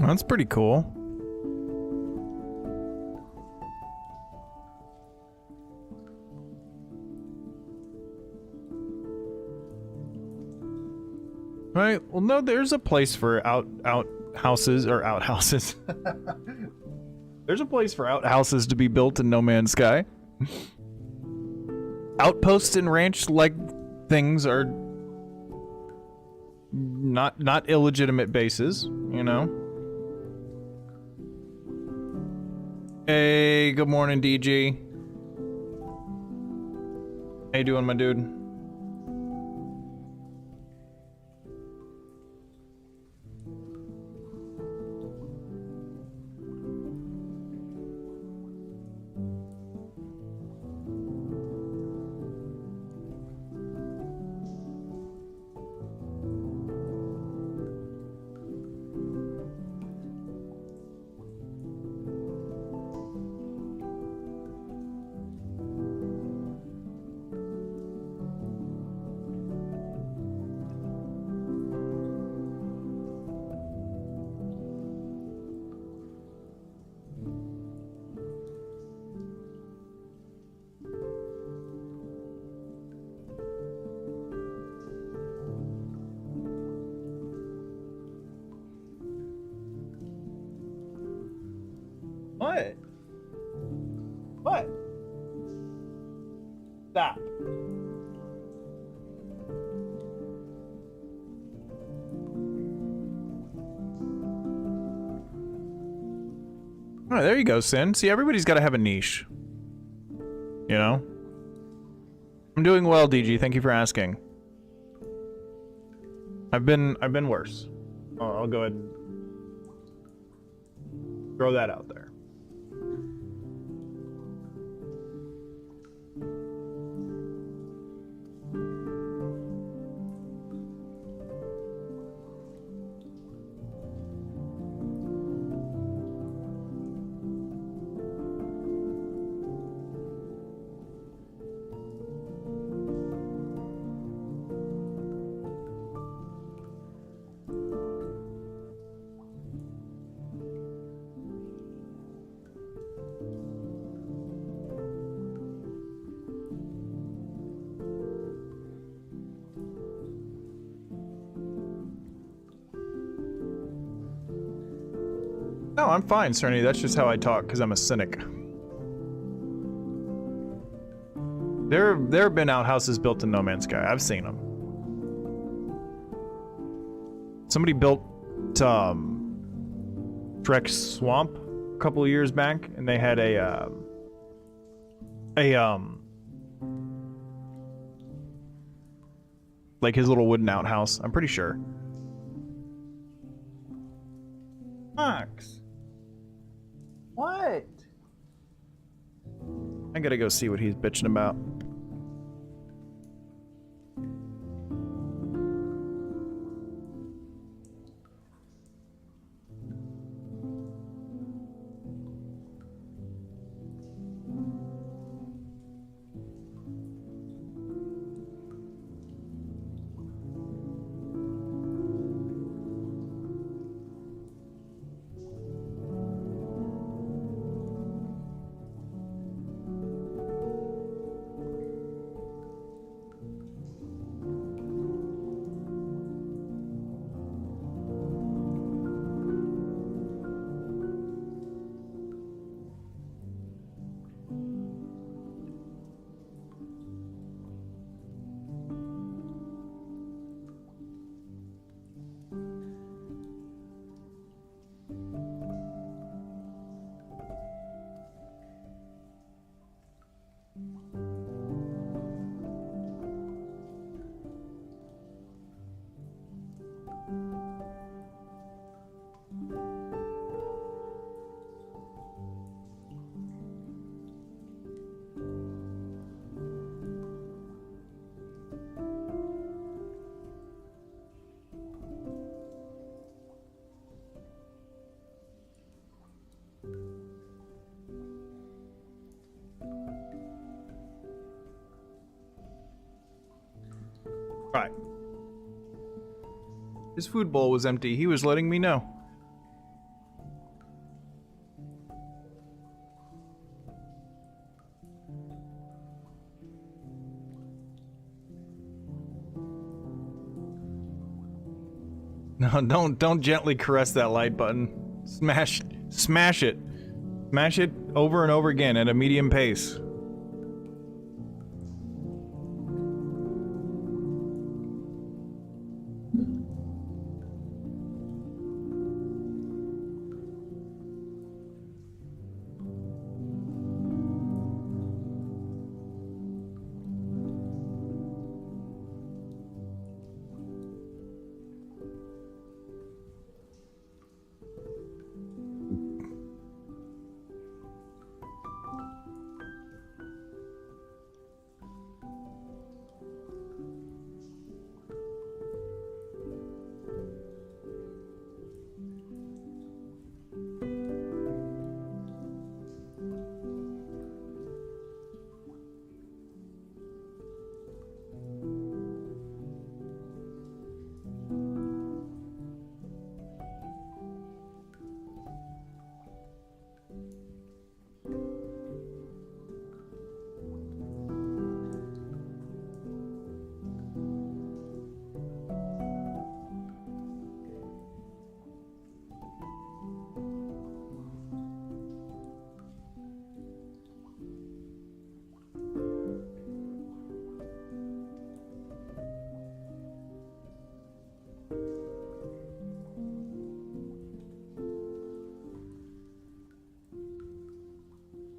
That's pretty cool. Right. Well, no, there's a place for outhouses or outhouses. There's a place for outhouses to be built in No Man's Sky. Outposts and ranch-like things are not illegitimate bases, you know. Hey, good morning, DG. How you doing, my dude? Stop. All right, there you go, Sin. See, everybody's got to have a niche. You know? I'm doing well, DG. Thank you for asking. I've been worse. I'll go ahead and throw that out there. No, I'm fine, Serenity. That's just how I talk, because I'm a cynic. There have been outhouses built in No Man's Sky. I've seen them. Somebody built Shrek's Swamp a couple of years back, and they had like his little wooden outhouse. I'm pretty sure. Max. What? I gotta go see what he's bitching about. Right. His food bowl was empty. He was letting me know. No, don't gently caress that light button. Smash it. Smash it over and over again at a medium pace.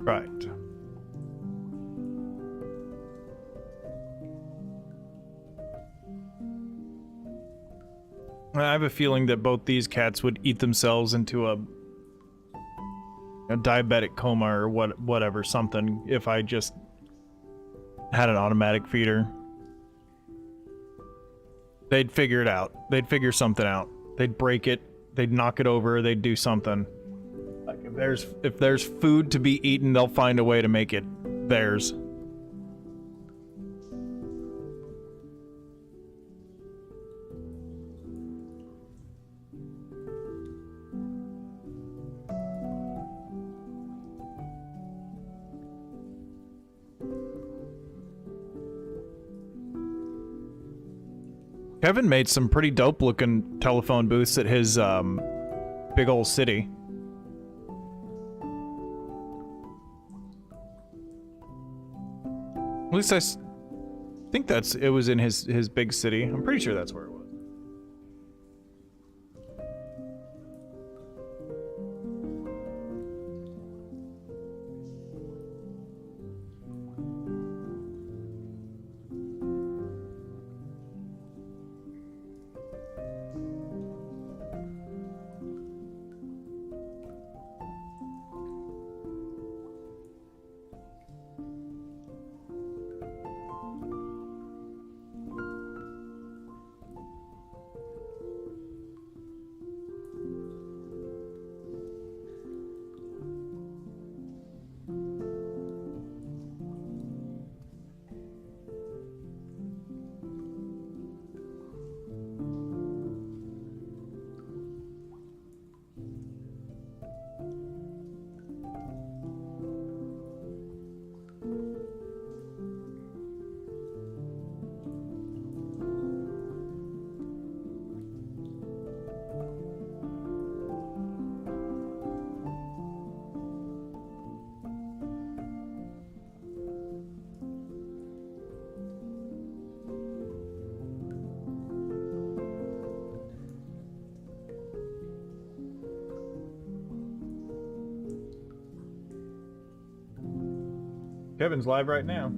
Right. I have a feeling that both these cats would eat themselves into a diabetic coma or whatever, something, if I just had an automatic feeder. They'd figure it out. They'd figure something out. They'd break it. They'd knock it over. They'd do something. Like if there's food to be eaten, they'll find a way to make it theirs. Kevin made some pretty dope looking telephone booths at his big old city. At least I think it was in his big city. I'm pretty sure that's where it was. Kevin's live right now.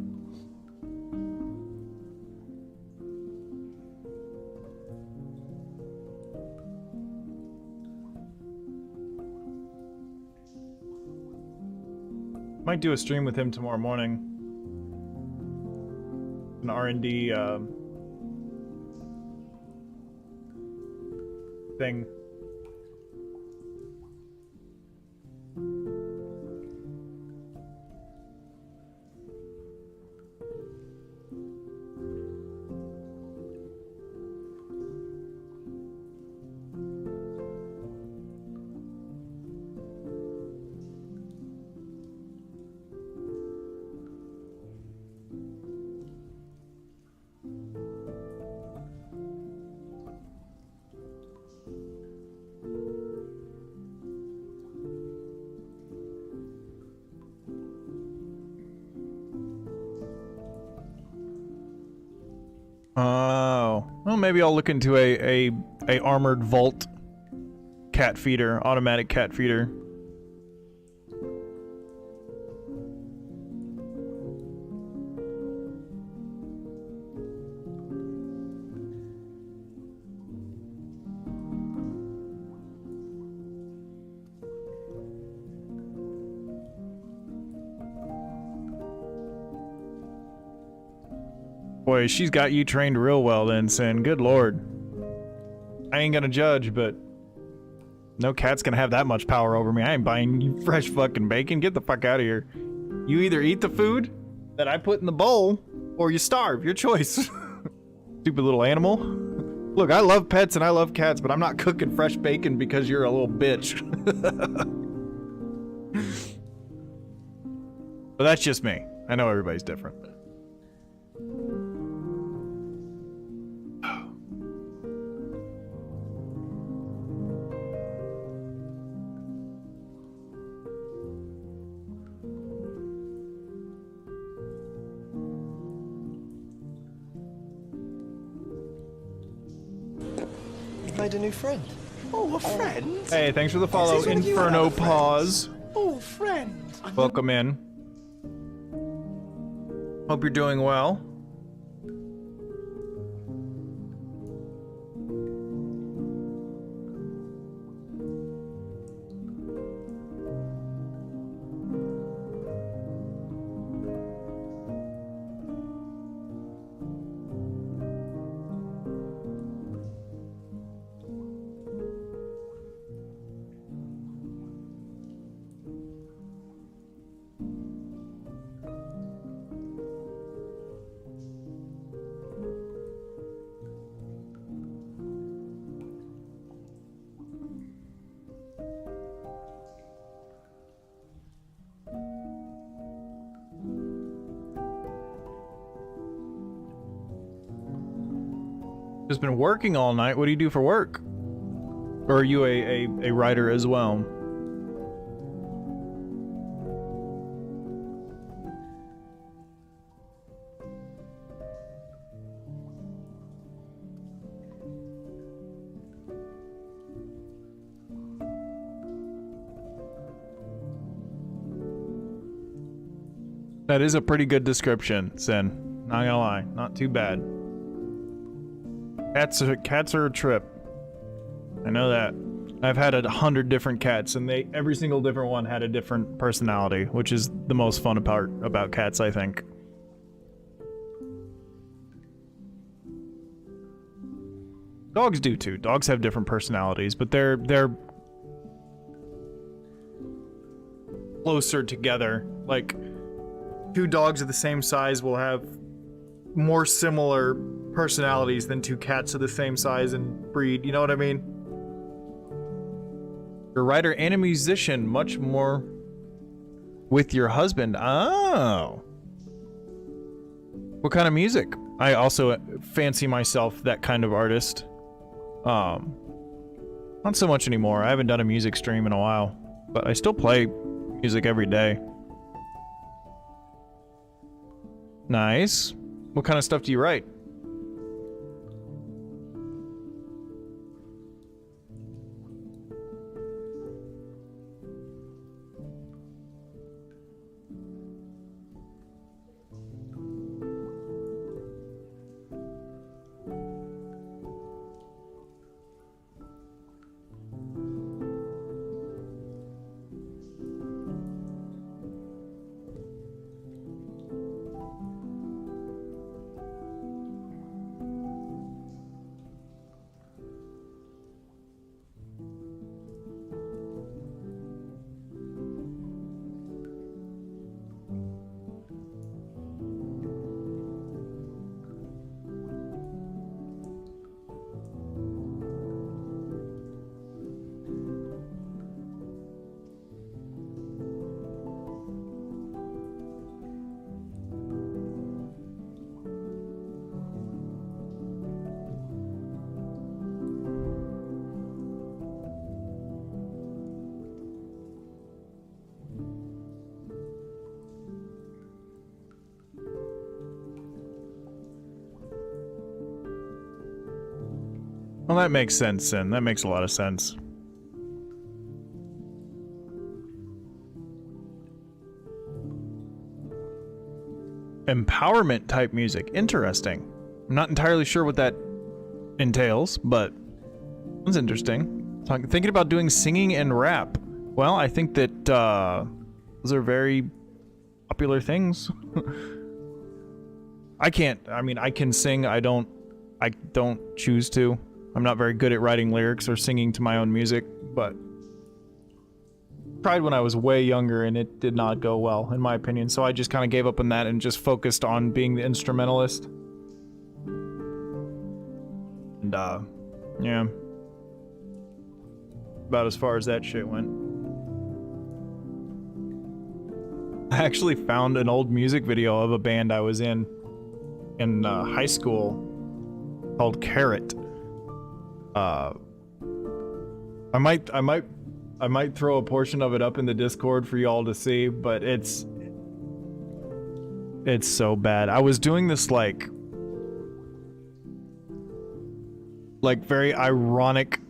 Might do a stream with him tomorrow morning. An R&D thing. Oh, well, maybe I'll look into a armored vault cat feeder, automatic cat feeder. Boy, she's got you trained real well then, Sin. Good lord. I ain't gonna judge, but no cat's gonna have that much power over me. I ain't buying you fresh fucking bacon. Get the fuck out of here. You either eat the food that I put in the bowl, or you starve. Your choice. Stupid little animal. Look, I love pets and I love cats, but I'm not cooking fresh bacon because you're a little bitch. But that's just me. I know everybody's different. Made a new friend. Oh, a friend? Hey, thanks for the follow, Is this one of you Inferno other friends? Pause. Oh, friend. Welcome in. Hope you're doing well. Just been working all night. What do you do for work? Or are you a writer as well? That is a pretty good description, Sin. Not gonna lie, not too bad. Cats are a trip. I know that. I've had 100 different cats, and every single different one had a different personality, which is the most fun part about cats, I think. Dogs do too. Dogs have different personalities, but they're closer together. Like, two dogs of the same size will have more similar personalities than two cats of the same size and breed. You know what I mean? You're a writer and a musician, much more with your husband. Oh. What kind of music? I also fancy myself that kind of artist. Not so much anymore. I haven't done a music stream in a while, but I still play music every day. Nice. What kind of stuff do you write? Well, that makes sense, Sin. That makes a lot of sense. Empowerment type music. Interesting. I'm not entirely sure what that entails, but it's interesting. Thinking about doing singing and rap. Well, I think that those are very popular things. I can sing. I don't choose to. I'm not very good at writing lyrics or singing to my own music, but tried when I was way younger and it did not go well, in my opinion. So I just kind of gave up on that and just focused on being the instrumentalist. And yeah. About as far as that shit went. I actually found an old music video of a band I was in high school called Carrot. I might throw a portion of it up in the Discord for y'all to see, but it's so bad. I was doing this like very ironic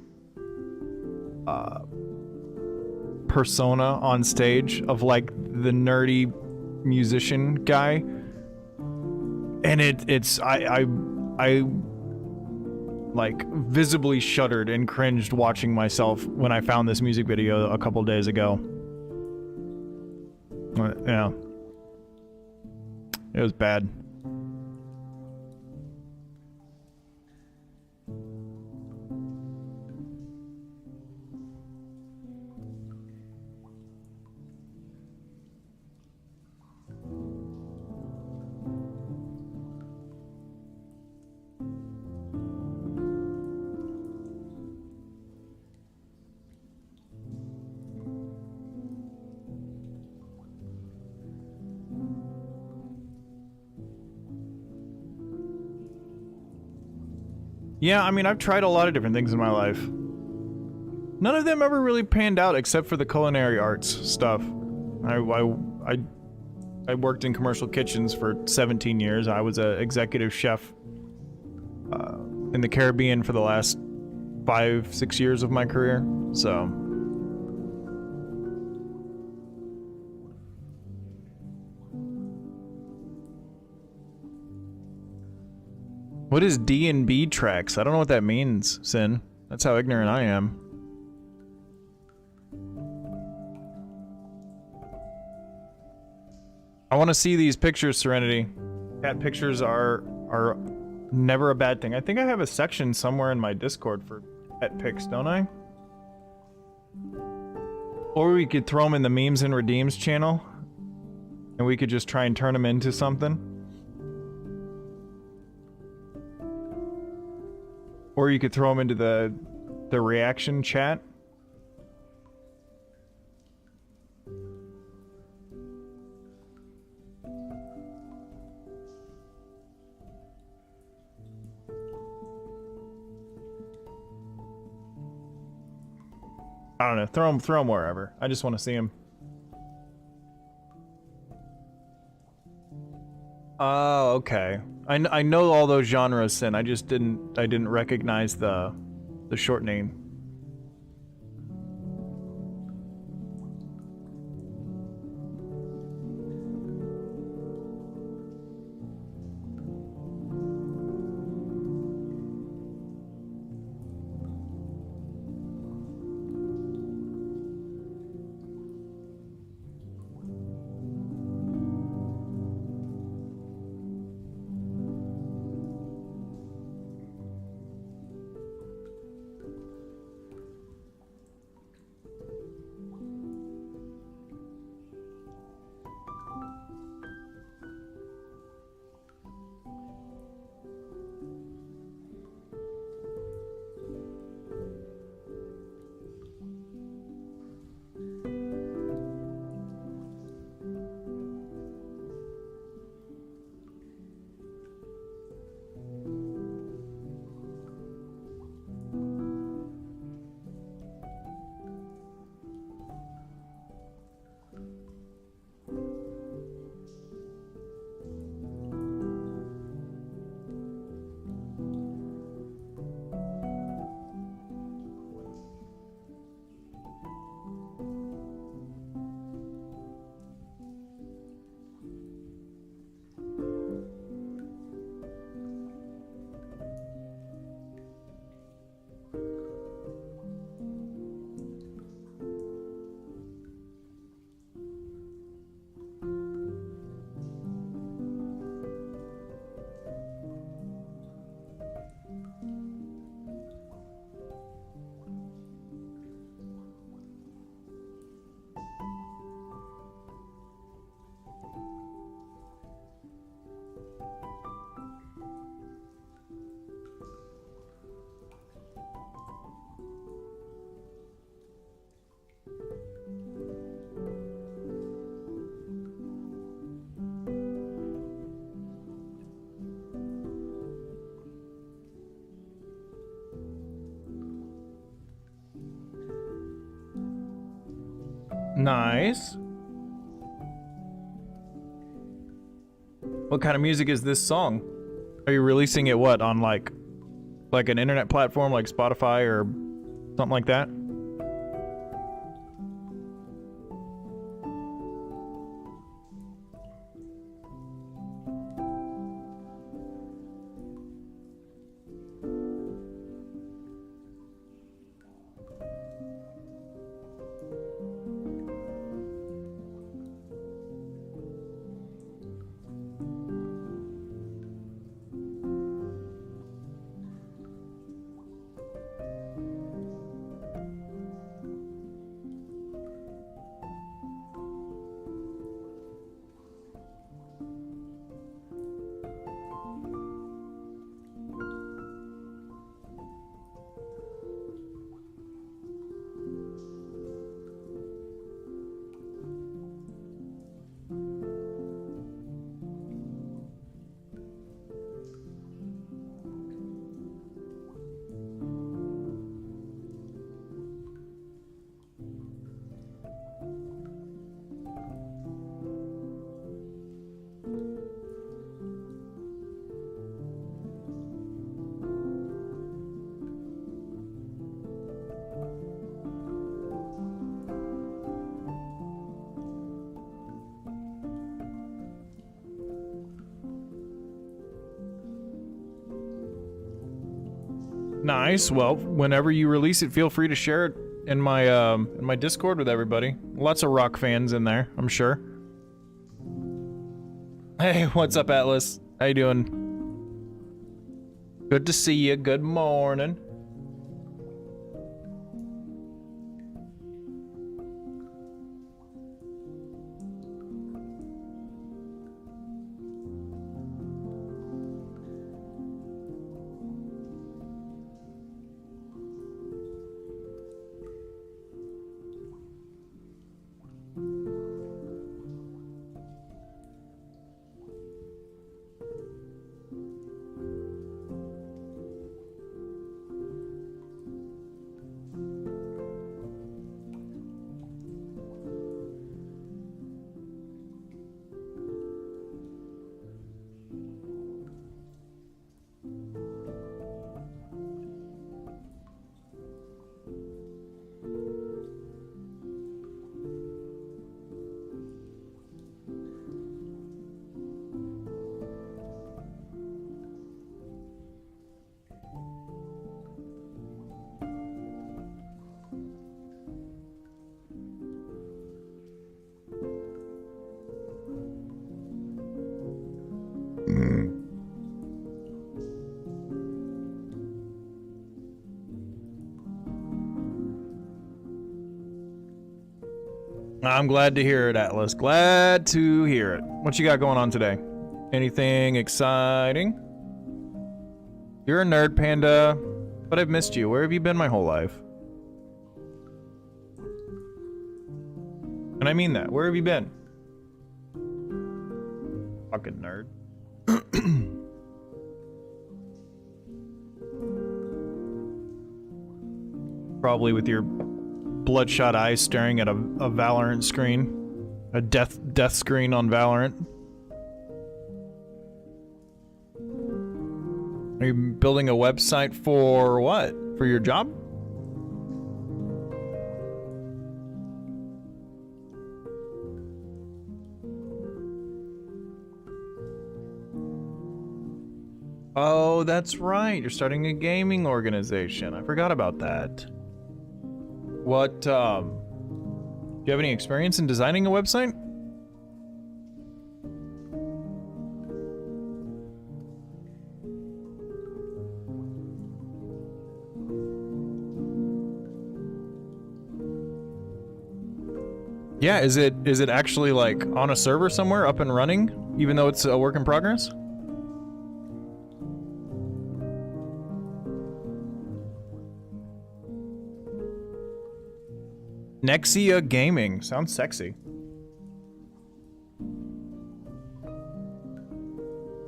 persona on stage of like the nerdy musician guy, and I like visibly shuddered and cringed watching myself when I found this music video a couple days ago. Yeah, it was bad. Yeah, I mean, I've tried a lot of different things in my life. None of them ever really panned out except for the culinary arts stuff. I worked in commercial kitchens for 17 years. I was an executive chef in the Caribbean for the last 5-6 years of my career, so... What is D&B tracks? I don't know what that means, Sin. That's how ignorant I am. I want to see these pictures, Serenity. Cat pictures are never a bad thing. I think I have a section somewhere in my Discord for pet pics, don't I? Or we could throw them in the Memes and Redeems channel, and we could just try and turn them into something. Or you could throw them into the reaction chat. I don't know. Throw them wherever. I just want to see them. Oh, okay. I know all those genres, Sin. I just didn't recognize the short name. Nice. What kind of music is this song? Are you releasing it what, on like an internet platform like Spotify or something like that? Nice. Well, whenever you release it, feel free to share it in my Discord with everybody. Lots of rock fans in there, I'm sure. Hey, what's up, Atlas? How you doing? Good to see you. Good morning. I'm glad to hear it, Atlas. Glad to hear it. What you got going on today? Anything exciting? You're a nerd, Panda, but I've missed you. Where have you been my whole life? And I mean that. Where have you been? Fucking nerd. Probably with your bloodshot eyes staring at a Valorant screen. A death screen on Valorant. Are you building a website for what? For your job? Oh, that's right. You're starting a gaming organization. I forgot about that. What, do you have any experience in designing a website? Yeah, is it actually like on a server somewhere up and running, even though it's a work in progress? Nexia Gaming. Sounds sexy.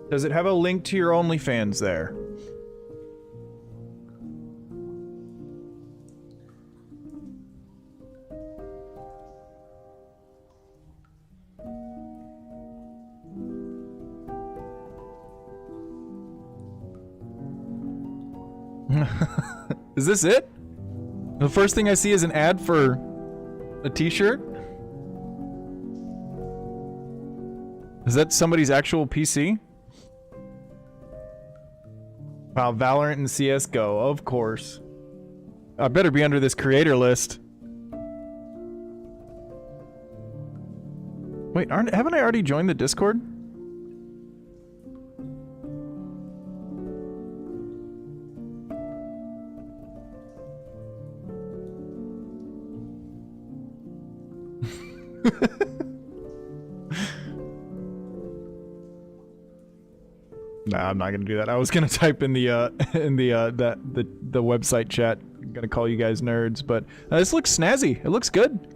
Does it have a link to your OnlyFans there? Is this it? The first thing I see is an ad for a t-shirt? Is that somebody's actual PC? Wow, Valorant and CSGO, of course. I better be under this creator list. Wait, haven't I already joined the Discord? Nah, I'm not gonna do that. I was gonna type in the website chat. I'm gonna call you guys nerds, but this looks snazzy. It looks good.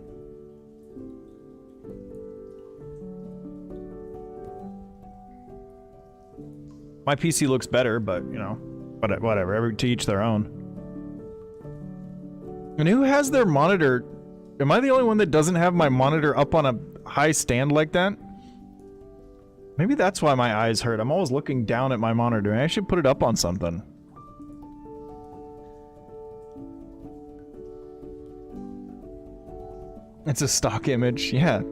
My PC looks better, but you know, whatever. To each their own. And who has their monitor? Am I the only one that doesn't have my monitor up on a high stand like that? Maybe that's why my eyes hurt. I'm always looking down at my monitor. I should put it up on something. It's a stock image. Yeah,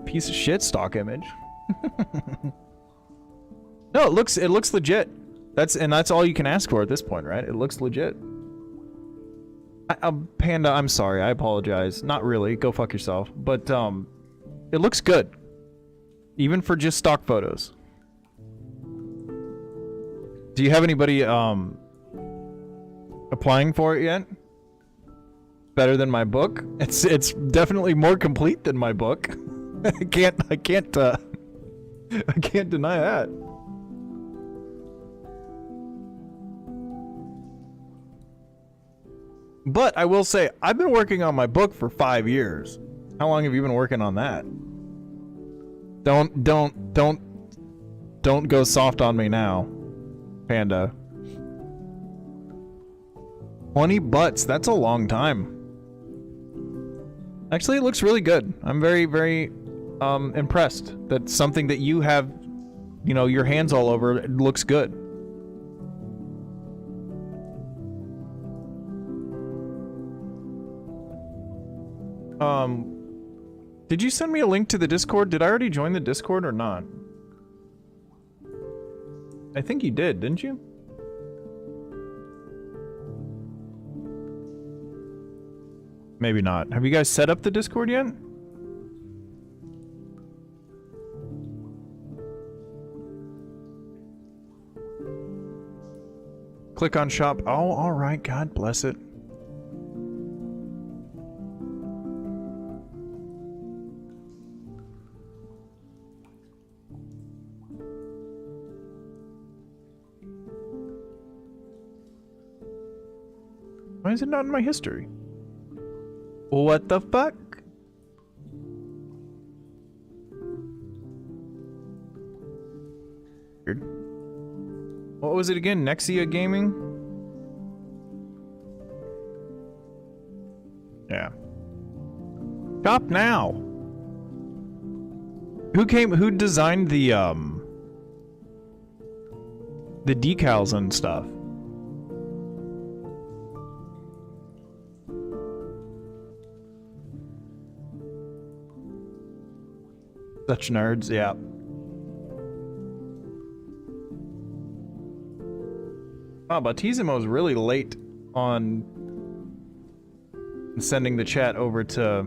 piece of shit stock image. No, it looks legit. That's all you can ask for at this point, right? It looks legit. Panda, I'm sorry. I apologize. Not really. Go fuck yourself. But, it looks good. Even for just stock photos. Do you have anybody, applying for it yet? Better than my book? It's definitely more complete than my book. I can't deny that. But I will say, I've been working on my book for 5 years. How long have you been working on that? Don't go soft on me now, Panda. 20 butts, that's a long time. Actually, it looks really good. I'm very, very impressed that something that you have, you know, your hands all over, it looks good. Did you send me a link to the Discord? Did I already join the Discord or not? I think you did, didn't you? Maybe not. Have you guys set up the Discord yet? Click on shop. Oh, alright. God bless it. Why is it not in my history? What the fuck? Weird. What was it again? Nexia Gaming? Yeah. Shop now. Who designed the decals and stuff? Such nerds, yeah. Wow, Bautissimo's really late on sending the chat over to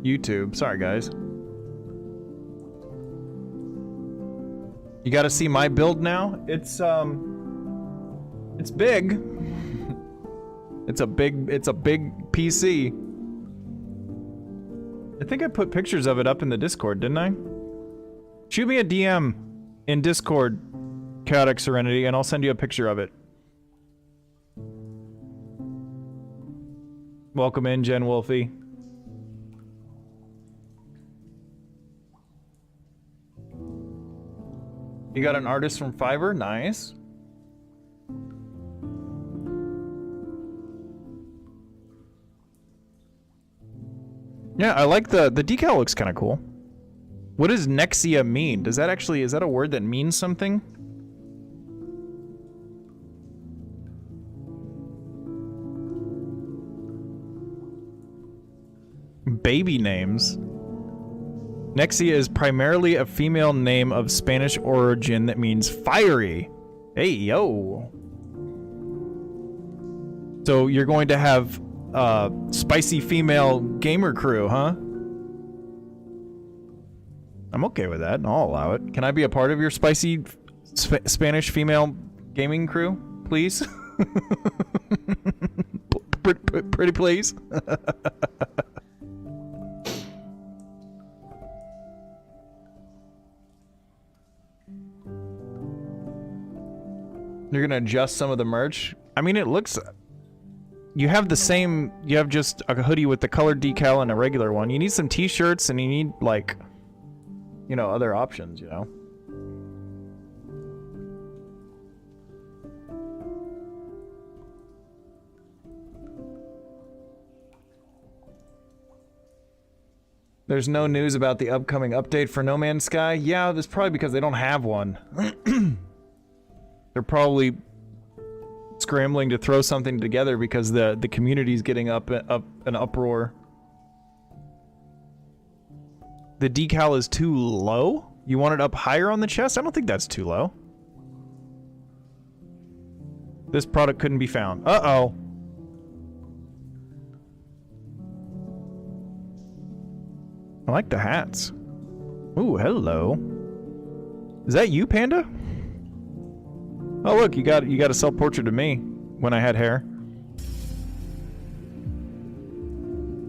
YouTube. Sorry, guys. You gotta see my build now? It's big. It's a big PC. I think I put pictures of it up in the Discord, didn't I? Shoot me a DM in Discord, Chaotic Serenity, and I'll send you a picture of it. Welcome in, Jen Wolfie. You got an artist from Fiverr? Nice. Yeah, I like the decal looks kind of cool. What does Nexia mean? Does that actually, is that a word that means something? Baby names. Nexia is primarily a female name of Spanish origin that means fiery. Hey, yo. So you're going to have spicy female gamer crew, huh? I'm okay with that. I'll allow it. Can I be a part of your spicy Spanish female gaming crew, please? Pretty please. You're gonna adjust some of the merch. I mean, it looks. You have the same. You have just a hoodie with the colored decal and a regular one. You need some T-shirts and you need like, you know, other options. You know. There's no news about the upcoming update for No Man's Sky. Yeah, that's probably because they don't have one. They're probably scrambling to throw something together because the community's getting up an uproar. The decal is too low? You want it up higher on the chest? I don't think that's too low. This product couldn't be found. Uh-oh. I like the hats. Ooh, hello. Is that you, Panda? Oh look, you got a self-portrait of me when I had hair.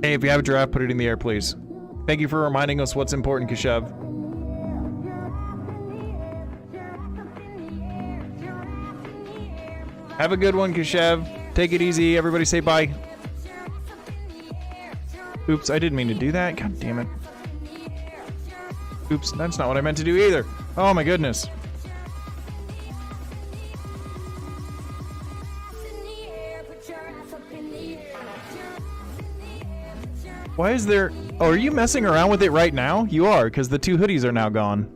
Hey, if you have a giraffe, put it in the air, please. Thank you for reminding us what's important, Kashev. Have a good one, Kashev. Take it easy. Everybody say bye. Oops, I didn't mean to do that. God damn it. Oops, that's not what I meant to do either. Oh my goodness. Why is there... Oh, are you messing around with it right now? You are, because the 2 hoodies are now gone.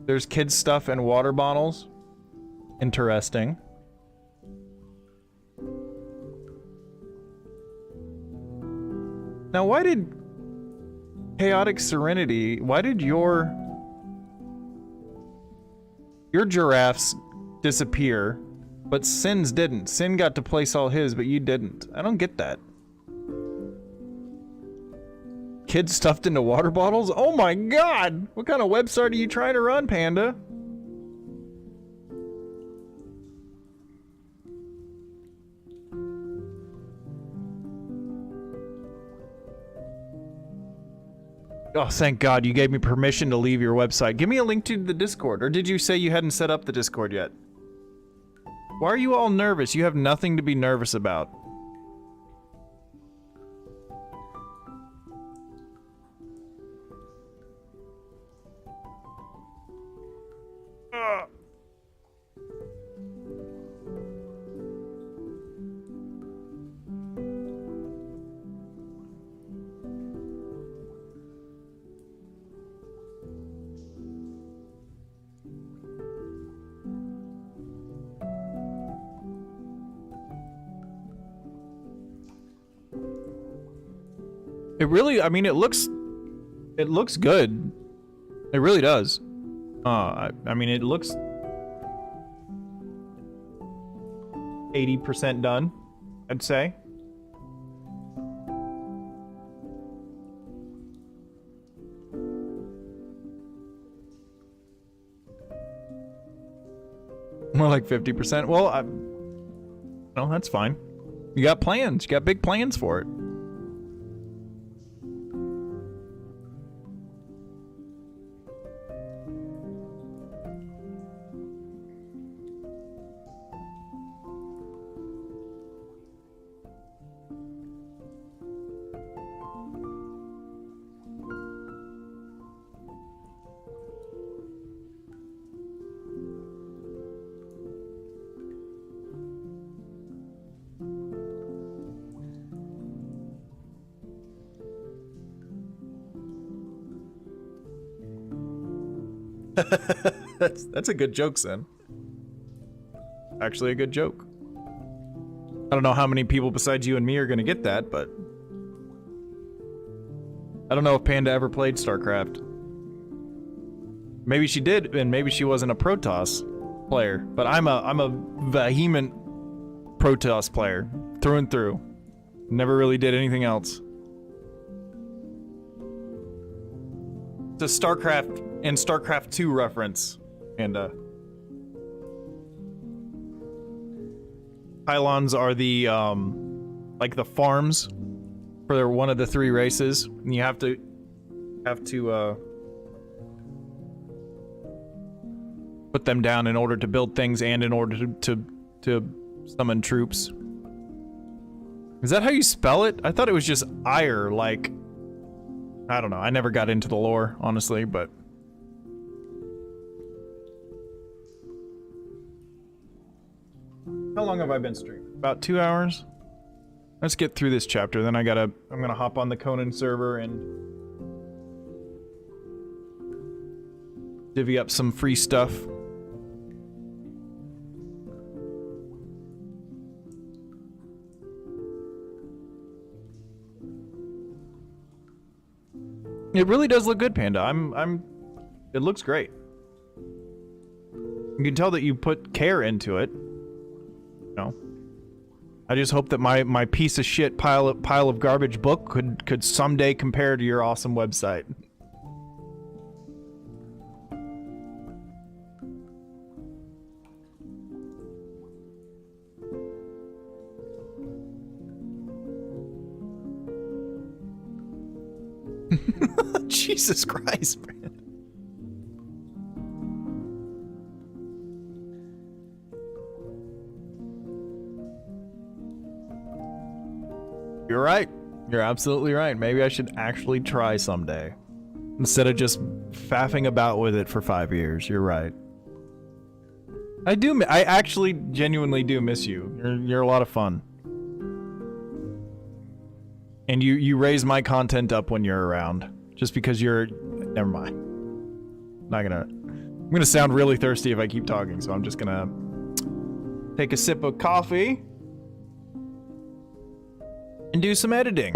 There's kids' stuff and water bottles. Interesting. Now, why did Chaotic Serenity... Why did your giraffes disappear, but Sin's didn't? Sin got to place all his, but you didn't. I don't get that. Kids stuffed into water bottles? Oh my god! What kind of website are you trying to run, Panda? Oh, thank God you gave me permission to leave your website. Give me a link to the Discord. Or did you say you hadn't set up the Discord yet? Why are you all nervous? You have nothing to be nervous about. It really, I mean, it looks good. It really does. I mean, it looks 80% done, I'd say. More like 50%. Well, no, that's fine. You got plans. You got big plans for it. That's a good joke, Sen. Actually a good joke. I don't know how many people besides you and me are gonna get that, but... I don't know if Panda ever played StarCraft. Maybe she did, and maybe she wasn't a Protoss player, but I'm a vehement Protoss player, through and through. Never really did anything else. It's a StarCraft and StarCraft 2 reference, and pylons are the like the farms for one of the 3 races, and you have to put them down in order to build things and in order to summon troops. Is that how you spell it? I thought it was just ire, like, I don't know. I never got into the lore, honestly, but... How long have I been streaming? About 2 hours? Let's get through this chapter, then I'm gonna hop on the Conan server and... divvy up some free stuff. It really does look good, Panda. It looks great. You can tell that you put care into it. No. I just hope that my piece of shit pile of garbage book could someday compare to your awesome website. Jesus Christ, man. You're right. You're absolutely right. Maybe I should actually try someday. Instead of just faffing about with it for 5 years. You're right. I actually genuinely do miss you. You're a lot of fun. And you raise my content up when you're around. Just because you're... Never mind. I'm gonna sound really thirsty if I keep talking, so I'm just gonna take a sip of coffee and do some editing.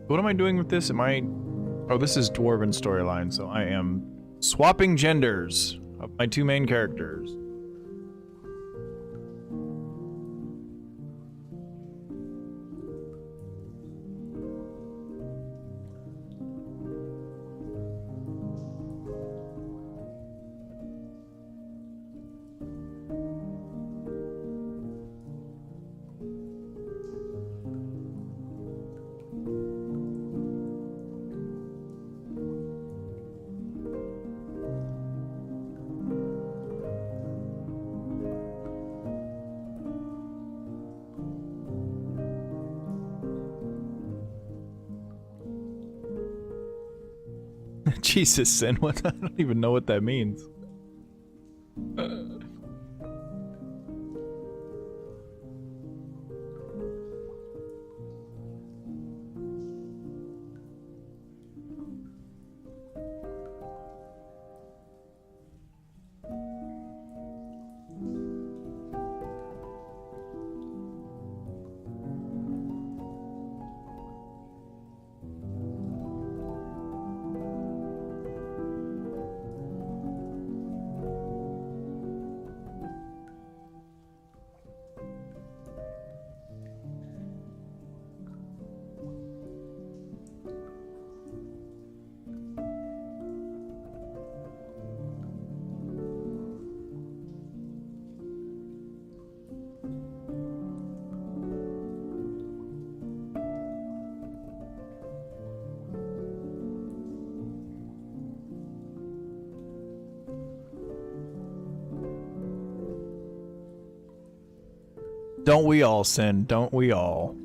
What am I doing with this? Oh, this is Dwarven storyline, so I am swapping genders of my two main characters. Jesus, Sin, what? I don't even know what that means. Don't we all, Sin? Don't we all?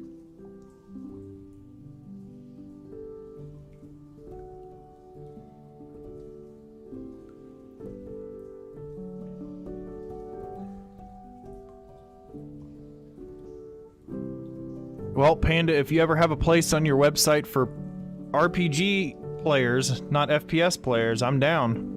Well, Panda, if you ever have a place on your website for RPG players, not FPS players, I'm down.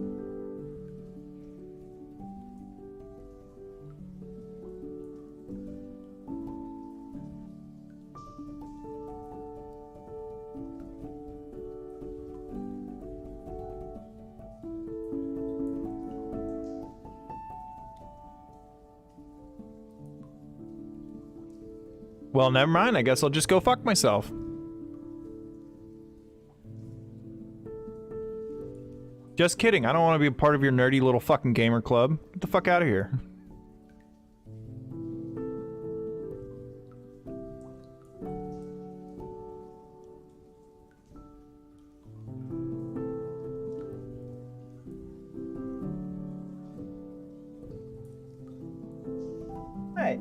Well, never mind. I guess I'll just go fuck myself. Just kidding. I don't want to be a part of your nerdy little fucking gamer club. Get the fuck out of here. Hey.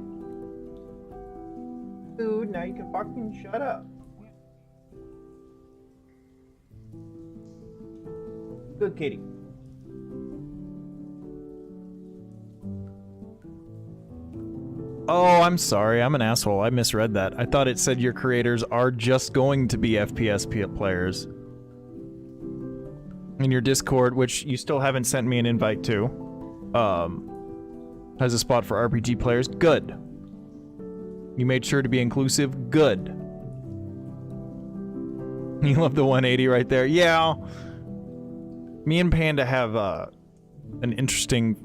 Dude, now you can fucking shut up. Good kitty. Oh, I'm sorry. I'm an asshole. I misread that. I thought it said your creators are just going to be FPS players. In your Discord, which you still haven't sent me an invite to, has a spot for RPG players. Good. You made sure to be inclusive. Good. You love the 180 right there. Yeah. Me and Panda have an interesting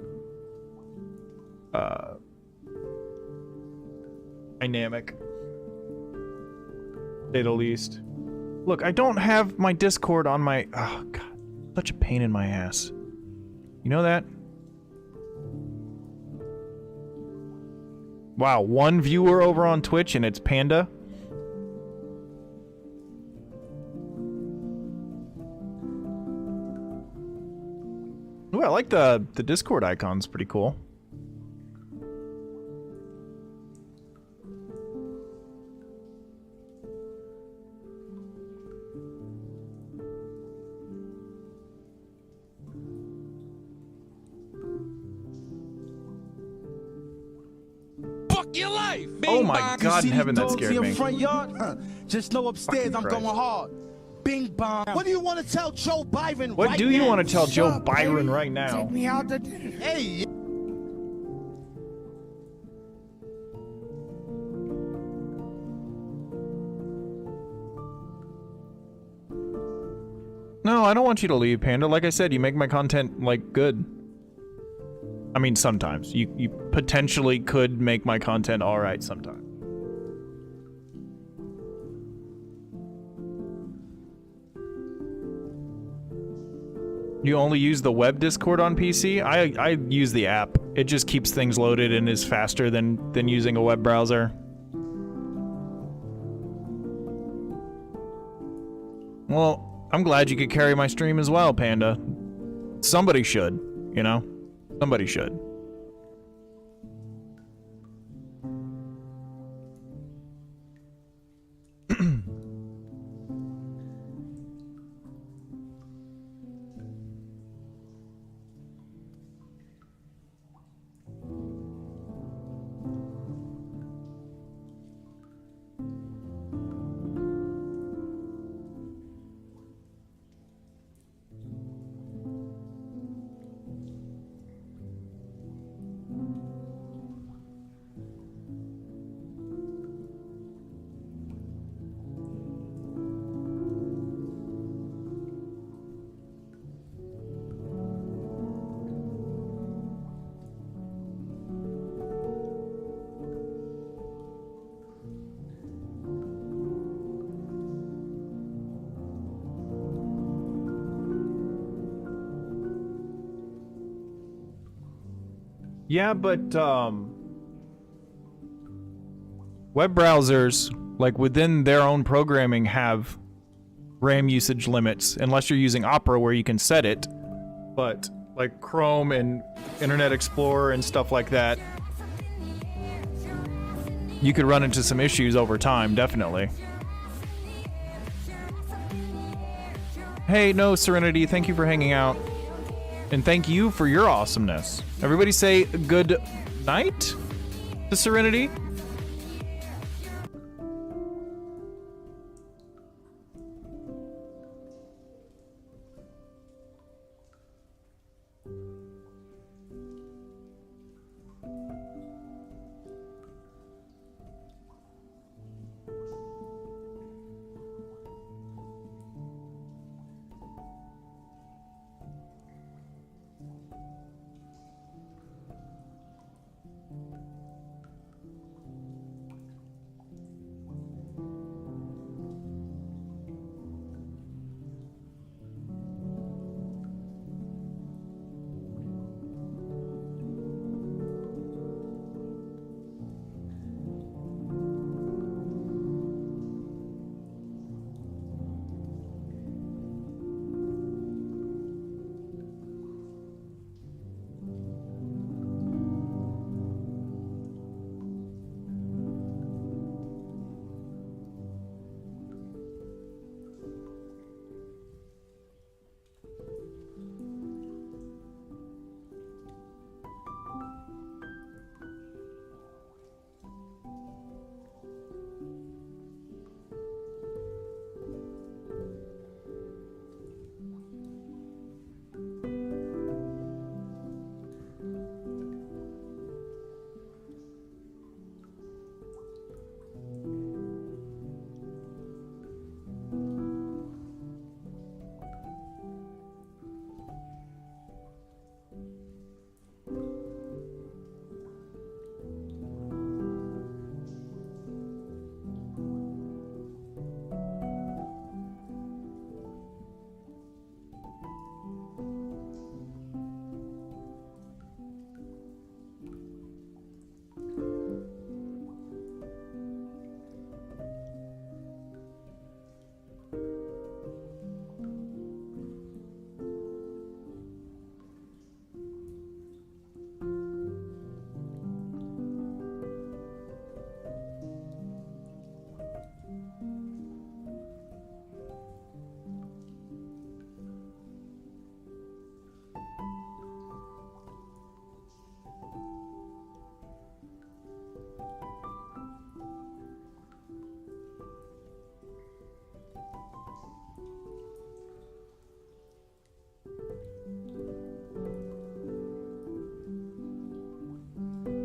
dynamic, to say the least. Look, I don't have my Discord on my... Oh, God. Such a pain in my ass. You know that? Wow, 1 viewer over on Twitch and it's Panda? Ooh, I like the Discord icon's pretty cool. Your life. Oh my God in heaven, that scared me. Front yard? Huh. Just know upstairs Fucking I'm Christ. going hard. Bing bong. What do you want to tell Joe Byron What right do you now? want to tell Joe Shut Byron baby. right now? Take me out to dinner. Hey. No, I don't want you to leave, Panda. Like I said, you make my content, like, good. I mean, sometimes. You potentially could make my content alright sometimes. You only use the web Discord on PC? I use the app. It just keeps things loaded and is faster than using a web browser. Well, I'm glad you could carry my stream as well, Panda. Somebody should, you know? Somebody should. Yeah, but, web browsers, like, within their own programming have RAM usage limits, unless you're using Opera where you can set it. But, like, Chrome and Internet Explorer and stuff like that, you could run into some issues over time, definitely. Hey, no, Serenity, thank you for hanging out. And thank you for your awesomeness. Everybody say good night to Serenity.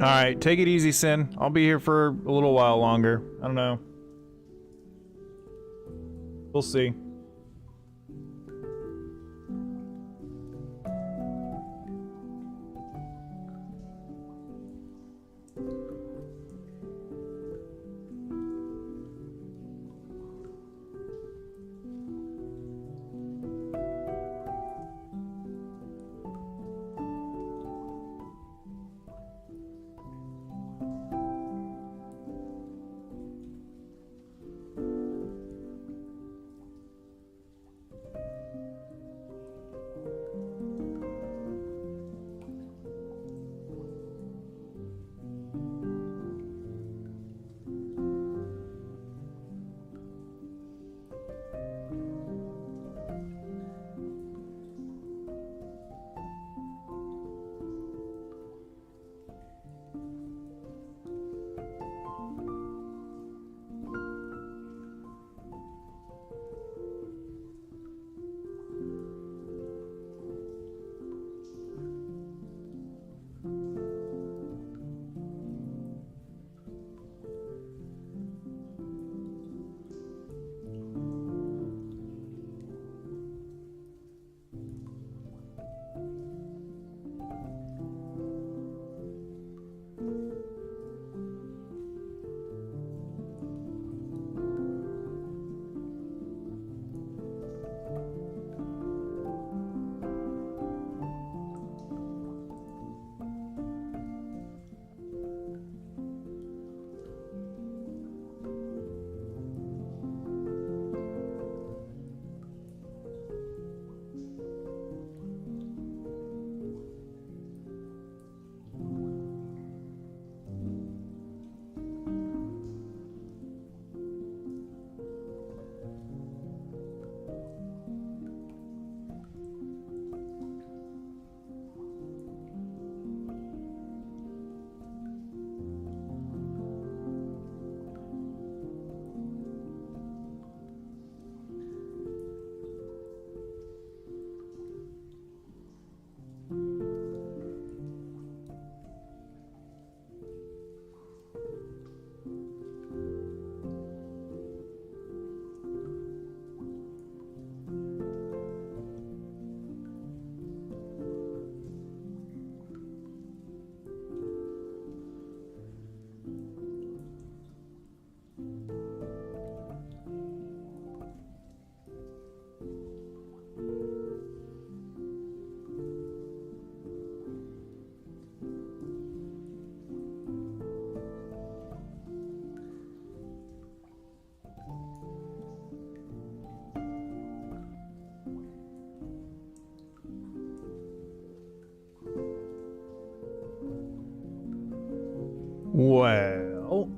Alright, take it easy, Sin. I'll be here for a little while longer. I don't know. We'll see. Well,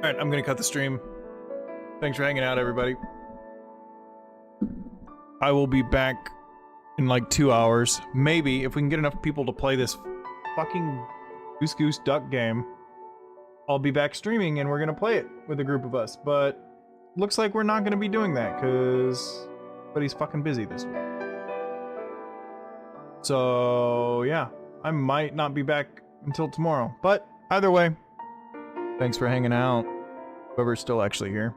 Alright, I'm gonna cut the stream. Thanks for hanging out, everybody. I will be back in like 2 hours. Maybe, if we can get enough people to play this fucking Goose Goose Duck game, I'll be back streaming and we're gonna play it with a group of us. But looks like we're not gonna be doing that, cause everybody's fucking busy this week. So, yeah. I might not be back until tomorrow. But, either way, thanks for hanging out. Whoever's still actually here.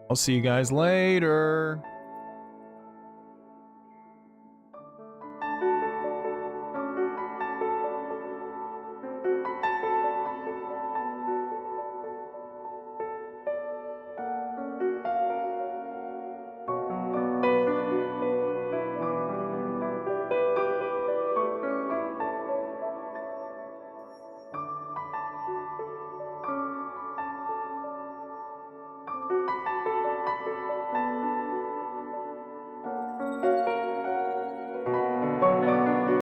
I'll see you guys later.